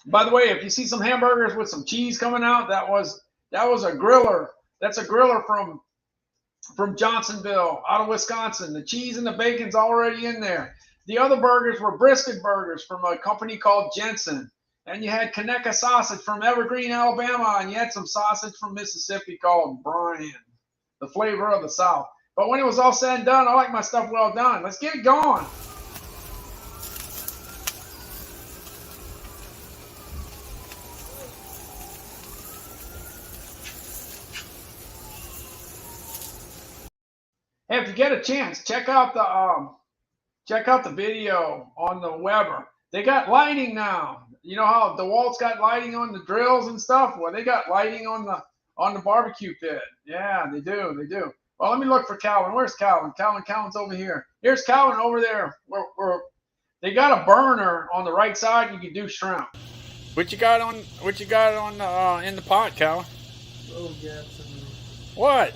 By the way, if you see some hamburgers with some cheese coming out, that was a griller. That's a griller from Johnsonville, out of Wisconsin. The cheese and the bacon's already in there. The other burgers were brisket burgers from a company called Jensen. And you had Conecuh sausage from Evergreen, Alabama, and you had some sausage from Mississippi called Brian, the flavor of the South. But when it was all said and done, I like my stuff well done. Let's get it going. Hey, if you get a chance, check out the video on the Weber. They got lighting now. You know how DeWalt's got lighting on the drills and stuff? Well, they got lighting on the barbecue pit. Yeah, they do. Well, let me look for Calvin. Where's Calvin? Calvin's over here. Here's Calvin over there. Where they got a burner on the right side, and you can do shrimp. What you got on in the pot, Calvin? Oh, we got some. What?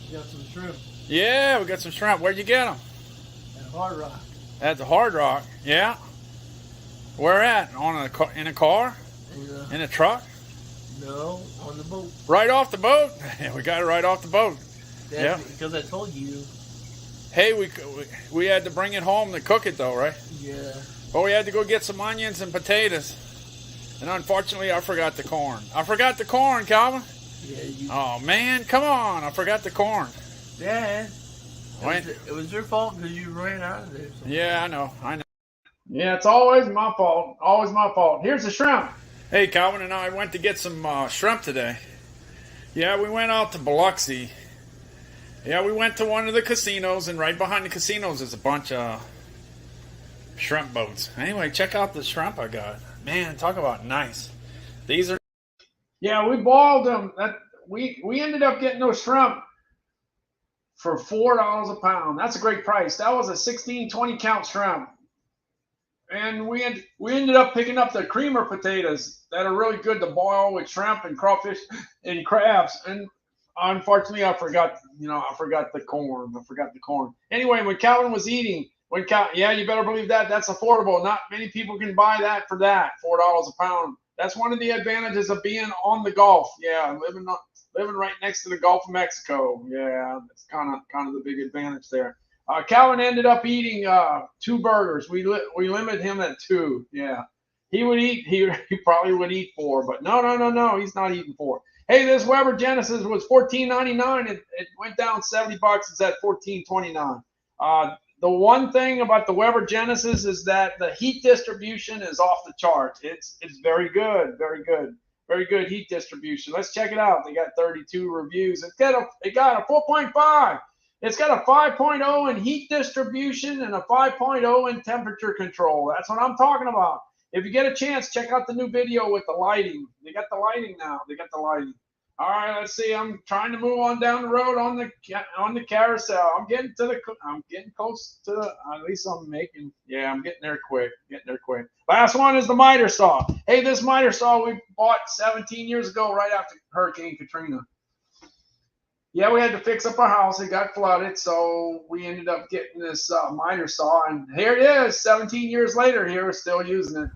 We got some shrimp Yeah, we got some shrimp. Where'd you get them? at Hard Rock. At the Hard Rock, yeah. Where at? In a car? Yeah. In a truck? No, on the boat. Right off the boat? We got it right off the boat. Yeah. Because I told you. Hey, we had to bring it home to cook it though, right? Yeah. But we had to go get some onions and potatoes. And unfortunately, I forgot the corn. I forgot the corn, Calvin. Yeah. Oh, man, come on. I forgot the corn. Dad. It was your fault because you ran out of there. Yeah, I know. Yeah, it's always my fault. Always my fault. Here's the shrimp. Hey, Calvin and I went to get some shrimp today. Yeah, we went out to Biloxi. Yeah, we went to one of the casinos, and right behind the casinos is a bunch of shrimp boats. Anyway, check out the shrimp I got. Man, talk about nice. These are... Yeah, we boiled them. We ended up getting those shrimp for $4 a pound. That's a great price. That was a 16, 20 count shrimp. And we ended up picking up the creamer potatoes that are really good to boil with shrimp and crawfish and crabs. And unfortunately, I forgot the corn. Anyway, when Calvin was eating, yeah, you better believe that. That's affordable. Not many people can buy that for that, $4 a pound. That's one of the advantages of being on the Gulf. Yeah, living right next to the Gulf of Mexico. Yeah, that's kind of the big advantage there. Calvin ended up eating 2 burgers. We limit him at 2. Yeah, he probably would eat 4, but no, he's not eating 4. Hey, this Weber Genesis was $14.99. It went down $70. It's at $14.29. The one thing about the Weber Genesis is that the heat distribution is off the charts. It's very good, very good heat distribution. Let's check it out. They got 32 reviews. It got a 4.5. It's got a 5.0 in heat distribution and a 5.0 in temperature control. That's what I'm talking about. If you get a chance, check out the new video with the lighting. They got the lighting now. All right, let's see. I'm trying to move on down the road on the carousel. I'm getting close to at least I'm getting there quick. Last one is the miter saw. Hey, this miter saw we bought 17 years ago right after Hurricane Katrina. Yeah, we had to fix up our house. It got flooded, so we ended up getting this miter saw, and here it is. 17 years later, here we're still using it.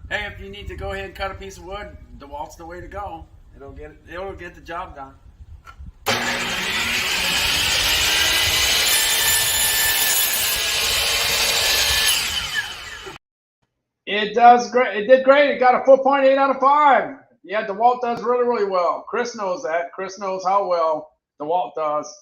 Hey, if you need to go ahead and cut a piece of wood, DeWalt's the way to go. It'll get the job done. It does great. It did great. It got a 4.8 out of 5. Yeah, DeWalt does really, really well. Chris knows that. Chris knows how well DeWalt does.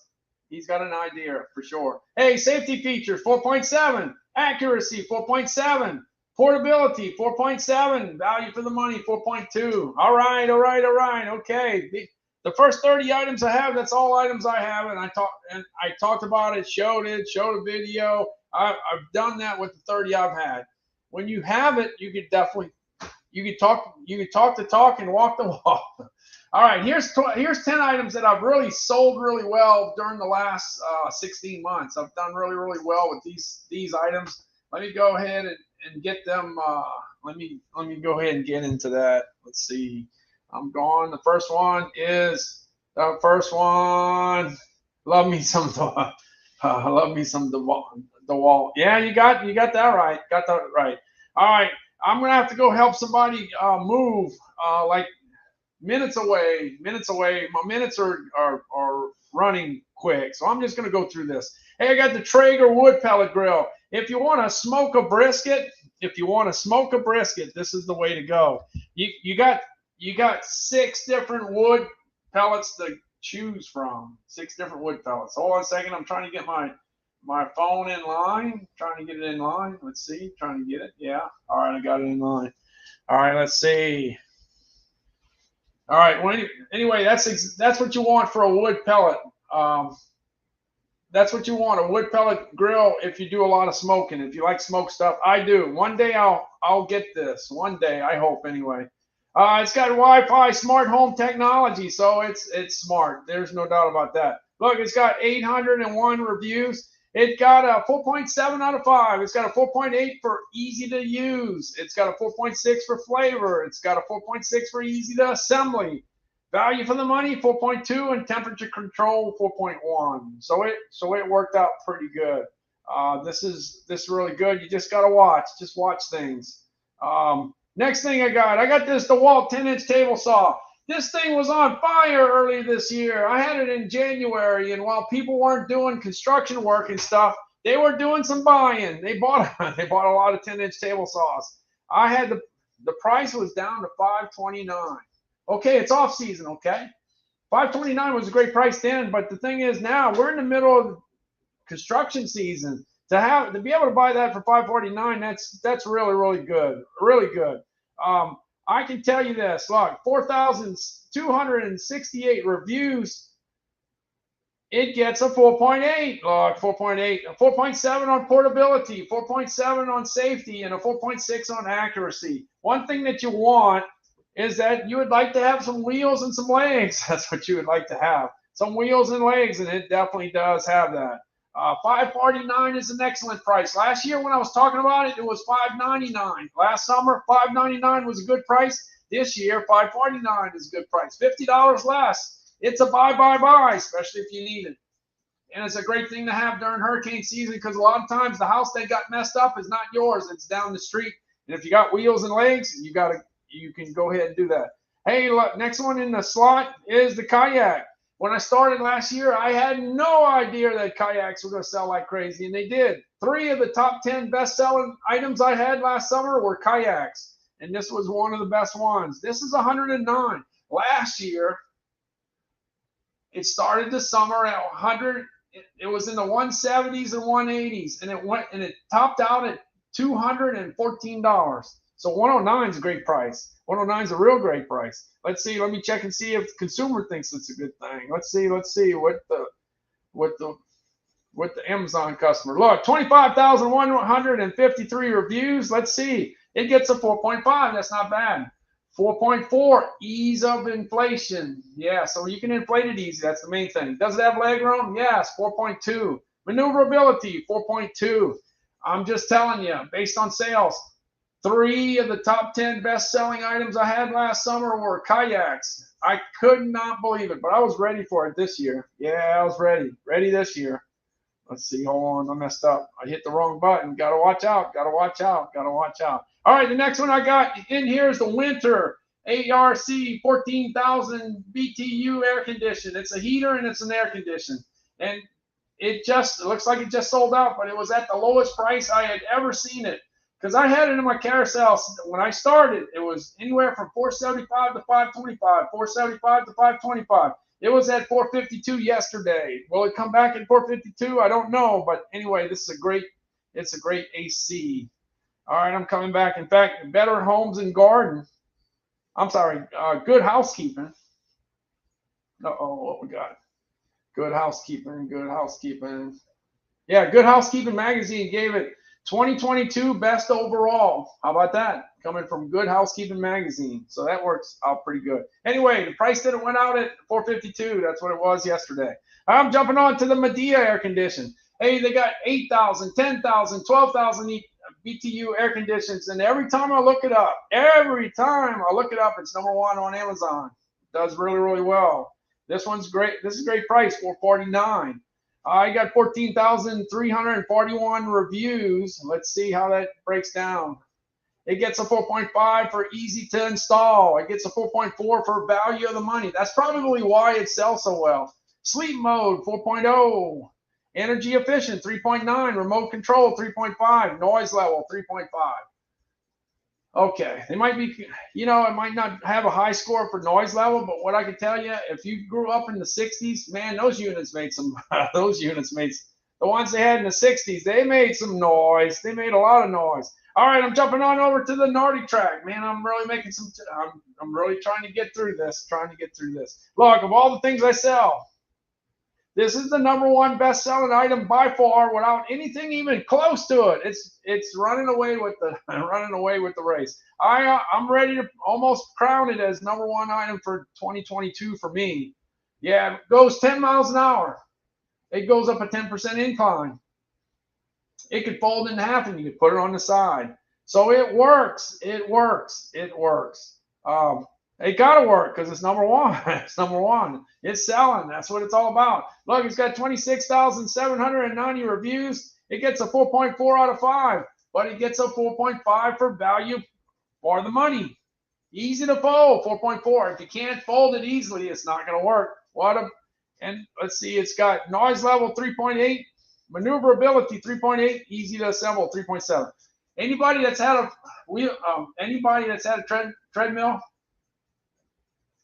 He's got an idea for sure. Hey, safety features, 4.7. Accuracy, 4.7. Portability, 4.7. Value for the money, 4.2. All right. Okay. The first 30 items I have, that's all items I have, and I talked about it, showed a video. I've done that with the 30 I've had. When you have it, you could talk the talk and walk the walk. All right, here's 10 items that I've really sold really well during the last 16 months. I've done really, really well with these items. Let me go ahead and get them. Let me go ahead and get into that. Let's see. I'm going. The first one. Love me some DeWalt. Yeah, you got that right. All right. I'm gonna have to go help somebody move like minutes away. My minutes are running quick, so I'm just gonna go through this. Hey, I got the Traeger wood pellet grill. If you want to smoke a brisket, this is the way to go. You got 6 different wood pellets to choose from. 6 different wood pellets. Hold on a second. I'm trying to get my phone in line. Trying to get it in line. Let's see. Trying to get it. Yeah. All right. I got it in line. All right. Let's see. All right. Well, anyway, that's what you want for a wood pellet. That's what you want, a wood pellet grill if you do a lot of smoking. If you like smoke stuff, I do. One day I'll get this. One day, I hope anyway. It's got Wi-Fi smart home technology, so it's smart. There's no doubt about that. Look, it's got 801 reviews. It got a 4.7 out of 5. It's got a 4.8 for easy to use. It's got a 4.6 for flavor. It's got a 4.6 for easy to assembly. Value for the money, 4.2, and temperature control, 4.1. So it worked out pretty good. This is really good. You just got to watch. Just watch things. Next thing I got this DeWalt 10-inch table saw. This thing was on fire early this year. I had it in January, and while people weren't doing construction work and stuff, they were doing some buying. They bought a lot of 10-inch table saws. I had the price was down to $529. Okay, it's off season. Okay, $529 was a great price then, but the thing is now we're in the middle of construction season. To be able to buy that for $549, that's really good, really good. I can tell you this. Look, 4,268 reviews. It gets a 4.8. Look, 4.8, a 4.7 on portability, 4.7 on safety, and a 4.6 on accuracy. One thing that you want is that you would like to have some wheels and some legs. That's what you would like to have. Some wheels and legs, and it definitely does have that. $549 is an excellent price. Last year when I was talking about it, it was $599. Last summer, $599 was a good price. This year, $549 is a good price. $50 less. It's a buy, especially if you need it. And it's a great thing to have during hurricane season because a lot of times the house that got messed up is not yours. It's down the street. And if you got wheels and legs, you can go ahead and do that. Hey, look, next one in the slot is the kayak. When I started last year, I had no idea that kayaks were going to sell like crazy, and they did. 3 of the top 10 best-selling items I had last summer were kayaks, and this was one of the best ones. This is 109. Last year, it started the summer at 100. It was in the 170s and 180s, and it topped out at $214. So 109 is a great price. 109 is a real great price. Let's see. Let me check and see if the consumer thinks it's a good thing. Let's see what the Amazon customer. Look, 25,153 reviews. Let's see. It gets a 4.5. That's not bad. 4.4, ease of inflation. Yeah, so you can inflate it easy. That's the main thing. Does it have leg room? Yes, 4.2. Maneuverability, 4.2. I'm just telling you, based on sales, 3 of the top 10 best-selling items I had last summer were kayaks. I could not believe it, but I was ready for it this year. Yeah, I was ready. Ready this year. Let's see. Hold on. I messed up. I hit the wrong button. Got to watch out. Got to watch out. Got to watch out. All right, the next one I got in here is the Winter ARC 14,000 BTU air condition. It's a heater and it's an air condition. And it looks like it just sold out, but it was at the lowest price I had ever seen it. Because I had it in my carousel when I started, it was anywhere from $475 to $525, $475 to $525. It was at $452 yesterday. Will it come back at $452? I don't know, but anyway, it's a great AC. All right, I'm coming back. In fact, Better Homes and Garden. I'm sorry, Good Housekeeping. What we got? Good Housekeeping. Yeah, Good Housekeeping magazine gave it 2022 best overall. How about that? Coming from Good Housekeeping magazine. So that works out pretty good. Anyway, the price that it went out at $452. That's what it was yesterday. I'm jumping on to the Medea air condition. Hey, they got 8,000, 10,000, 12,000 BTU air conditions. And every time I look it up, it's number 1 on Amazon. It does really, really well. This one's great. This is a great price, $449. I got 14,341 reviews. Let's see how that breaks down. It gets a 4.5 for easy to install. It gets a 4.4 for value of the money. That's probably why it sells so well. Sleep mode, 4.0. Energy efficient, 3.9. Remote control, 3.5. Noise level, 3.5. Okay, it might be, it might not have a high score for noise level, but what I can tell you, if you grew up in the 60s, man, the ones they had in the 60s, they made some noise. They made a lot of noise. All right, I'm jumping on over to the Nordic track. Man, I'm really I'm really trying to get through this, Look, of all the things I sell, this is the number 1 best-selling item by far, without anything even close to it. It's running away with the race. I'm ready to almost crown it as number 1 item for 2022 for me. Yeah, it goes 10 miles an hour. It goes up a 10% incline. It could fold in half, and you could put it on the side. So it works. It got to work because it's number 1. It's number 1. It's selling. That's what it's all about. Look, it's got 26,790 reviews. It gets a 4.4 out of 5, but it gets a 4.5 for value for the money. Easy to fold, 4.4. If you can't fold it easily, it's not going to work. And let's see, it's got noise level 3.8, maneuverability 3.8, easy to assemble 3.7. Anybody that's had a treadmill,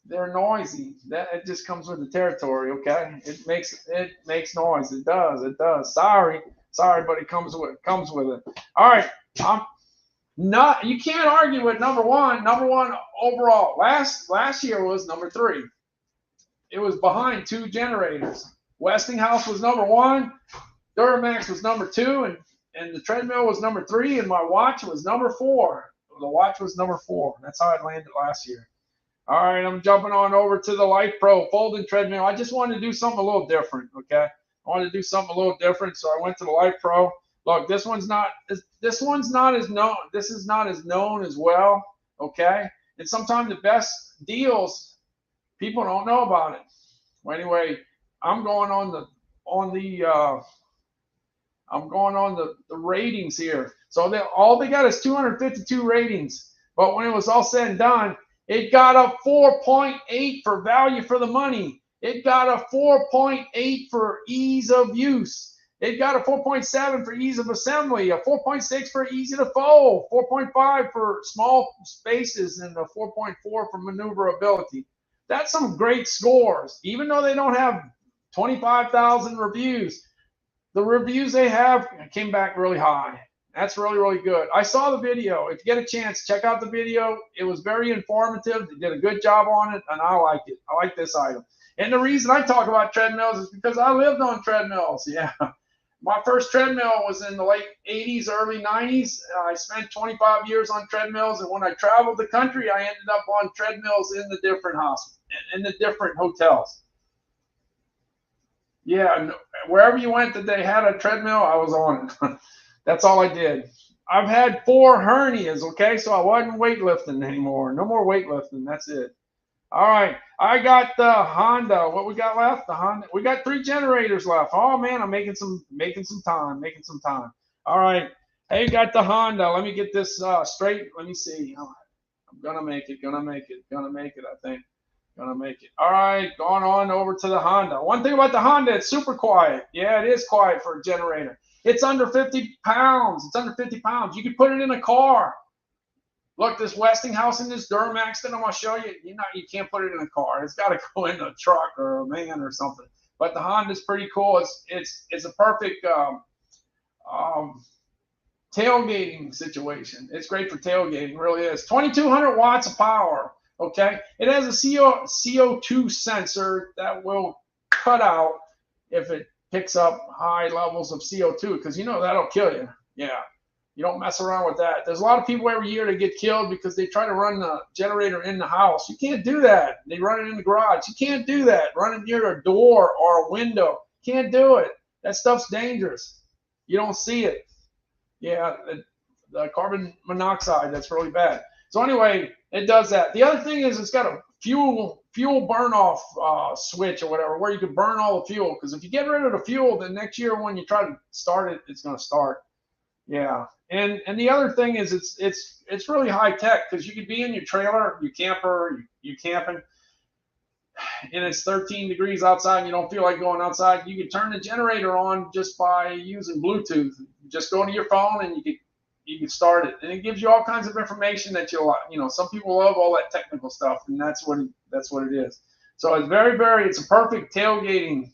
they're noisy. That it just comes with the territory, okay? It makes noise. It does. Sorry, but it comes with it. All right, you can't argue with number one. Number one overall. Last year was number 3. It was behind 2 generators. Westinghouse was number 1, Duramax was number 2, and the treadmill was number 3, and my watch was number 4. The watch was number 4. That's how it landed last year. All right, I'm jumping on over to the Life Pro folding treadmill. I just wanted to do something a little different, okay? I wanted to do something a little different, so I went to the Life Pro. Look, this one's not as known. This is not as known as well, okay? And sometimes the best deals, people don't know about it. Well, anyway, I'm going on the ratings here. So all they got is 252 ratings. But when it was all said and done, it got a 4.8 for value for the money. It got a 4.8 for ease of use. It got a 4.7 for ease of assembly, a 4.6 for easy to fold, 4.5 for small spaces, and a 4.4 for maneuverability. That's some great scores. Even though they don't have 25,000 reviews, the reviews they have came back really high. That's really, really good. I saw the video. If you get a chance, check out the video. It was very informative. They did a good job on it, and I like it. I like this item. And the reason I talk about treadmills is because I lived on treadmills. Yeah. My first treadmill was in the late 80s, early 90s. I spent 25 years on treadmills, and when I traveled the country, I ended up on treadmills in the different hospitals, in the different hotels. Yeah, wherever you went that they had a treadmill, I was on it. That's all I did. I've had 4 hernias, okay? So I wasn't weightlifting anymore. No more weightlifting. That's it. All right. I got the Honda. What we got left? The Honda. We got 3 generators left. Oh, man, I'm making some time. All right. Hey, got the Honda. Let me get this straight. Let me see. I'm going to make it. I think. Gonna make it. All right, going on over to the Honda. One thing about the Honda, it's super quiet. Yeah, it is quiet for a generator. It's under 50 pounds. You can put it in a car. Look, this Westinghouse and this Duramax that I'm gonna show you, you can't put it in a car. It's got to go in a truck or a van or something. But the Honda's pretty cool. It's a perfect tailgating situation. It's great for tailgating, really is. 2,200 watts of power. Okay, it has a CO2 sensor that will cut out if it picks up high levels of CO2, because that'll kill you. Yeah, you don't mess around with that. There's a lot of people every year that get killed because they try to run the generator in the house. You can't do that. They run it in the garage. You can't do that. Run it near a door or a window. Can't do it. That stuff's dangerous. You don't see it. Yeah, the carbon monoxide, that's really bad. So anyway, it does that. The other thing is it's got a fuel burn off switch or whatever, where you can burn all the fuel. Because if you get rid of the fuel, then next year when you try to start it, it's going to start. Yeah. And the other thing is it's really high tech, because you could be in your trailer, your camper, you camping, and it's 13 degrees outside and you don't feel like going outside. You can turn the generator on just by using Bluetooth. Just go to your phone and you can start it, and it gives you all kinds of information that some people love all that technical stuff, and that's what it is. So it's it's a perfect tailgating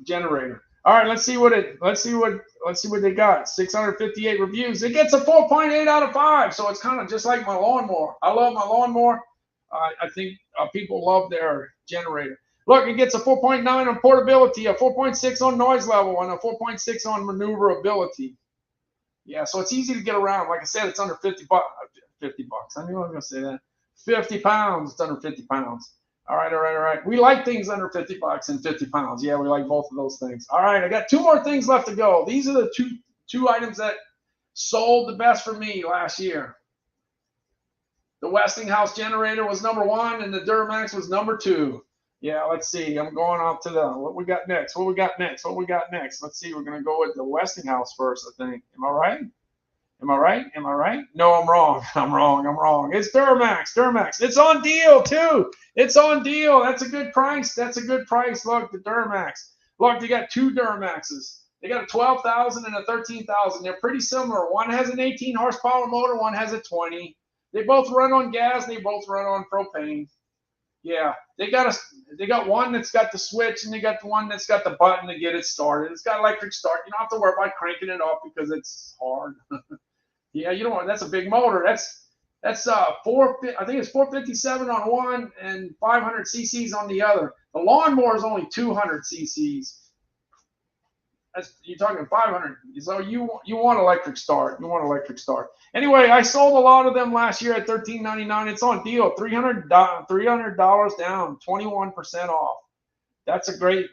generator. All right, let's see what they got. 658 reviews. It gets a 4.8 out of 5. So it's kind of just like my lawnmower. I love my lawnmower. I think people love their generator. Look, it gets a 4.9 on portability, a 4.6 on noise level, and a 4.6 on maneuverability. Yeah, so it's easy to get around. Like I said, it's under 50 bucks. I knew I was going to say that. 50 pounds. It's under 50 pounds. All right. We like things under 50 bucks and 50 pounds. Yeah, we like both of those things. All right, I got 2 more things left to go. These are the two items that sold the best for me last year. The Westinghouse generator was number 1, and the Duramax was number 2. Yeah, let's see. I'm going out to the, what we got next? What we got next? What we got next? Let's see. We're going to go with the Westinghouse first, I think. Am I right? Am I right? Am I right? No, I'm wrong. I'm wrong. I'm wrong. It's Duramax. Duramax. It's on deal, too. It's on deal. That's a good price. That's a good price. Look, the Duramax. Look, they got two Duramaxes. They got a 12,000 and a 13,000. They're pretty similar. One has an 18 horsepower motor. One has a 20. They both run on gas. They both run on propane. Yeah, they got one that's got the switch, and they got the one that's got the button to get it started. It's got electric start. You don't have to worry about cranking it off because it's hard. Yeah, you don't want. That's a big motor. That's four. I think it's 457 on one and 500 cc's on the other. The lawnmower is only 200 cc's. You're talking 500. So you want electric start. You want electric start. Anyway, I sold a lot of them last year at $13.99. It's on deal. $300 down, 21% off. That's a great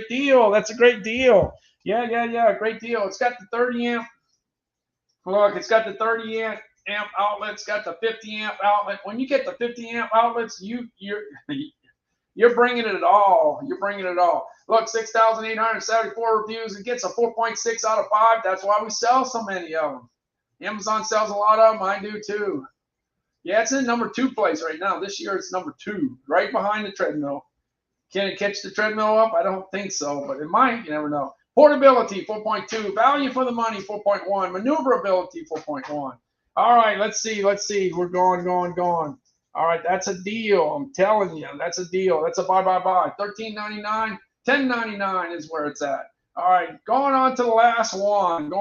deal. That's a great deal. Yeah. Great deal. It's got the 30 amp. Look, it's got the 30 amp outlet. It's got the 50 amp outlet. When you get the 50 amp outlets, you're bringing it all. You're bringing it all. Look, 6,874 reviews. It gets a 4.6 out of 5. That's why we sell so many of them. Amazon sells a lot of them. I do too. Yeah, it's in number 2 place right now. This year it's number 2, right behind the treadmill. Can it catch the treadmill up? I don't think so, but it might. You never know. Portability, 4.2. Value for the money, 4.1. Maneuverability, 4.1. All right, let's see. We're going. All right, that's a deal. I'm telling you, that's a deal. That's a buy. $13.99, $10.99 is where it's at. All right, going on to the last one.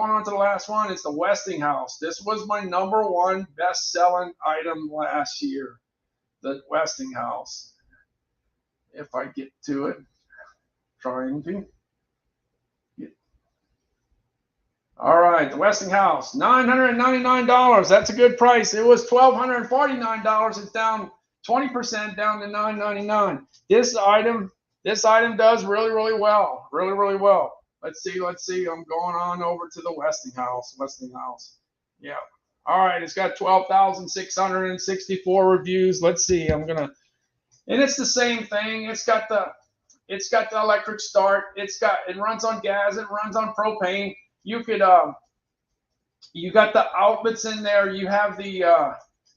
It's the Westinghouse. This was my number 1 best-selling item last year, the Westinghouse. If I get to it, trying to. All right, the Westinghouse, $999. That's a good price. It was $1,249. It's down 20%, down to $999. This item does really well. Really well. Let's see. I'm going on over to the Westinghouse. Yeah. All right, it's got 12,664 reviews. Let's see. And it's the same thing. It's got the electric start. It runs on gas. It runs on propane. You could you got the outlets in there. You have the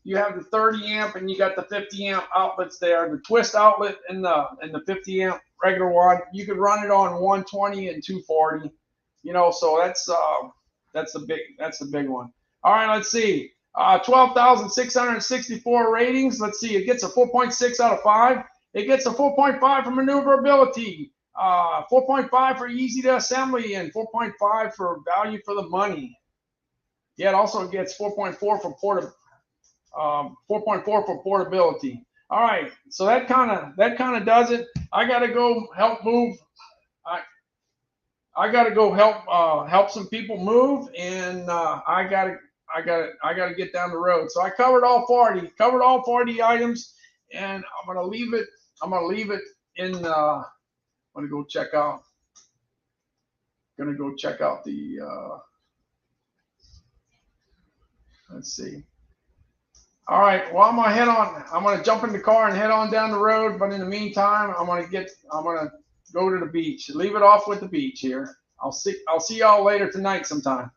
30 amp and you got the 50 amp outlets there. The twist outlet and the 50 amp regular one. You could run it on 120 and 240. So that's the big one. All right, let's see. 12,664 ratings. Let's see. It gets a 4.6 out of 5. It gets a 4.5 for maneuverability. 4.5 for easy to assembly and 4.5 for value for the money. Yeah, it also gets 4.4 for 4.4 for portability. All right, so that kind of does it. I gotta go help move. I gotta go help some people move, and I gotta get down the road. So I covered all 40 items, and I'm gonna leave it in. I'm gonna go check out the. Let's see. All right. Well, I'm gonna jump in the car and head on down the road. But in the meantime, I'm gonna go to the beach. Leave it off with the beach here. I'll see y'all later tonight sometime.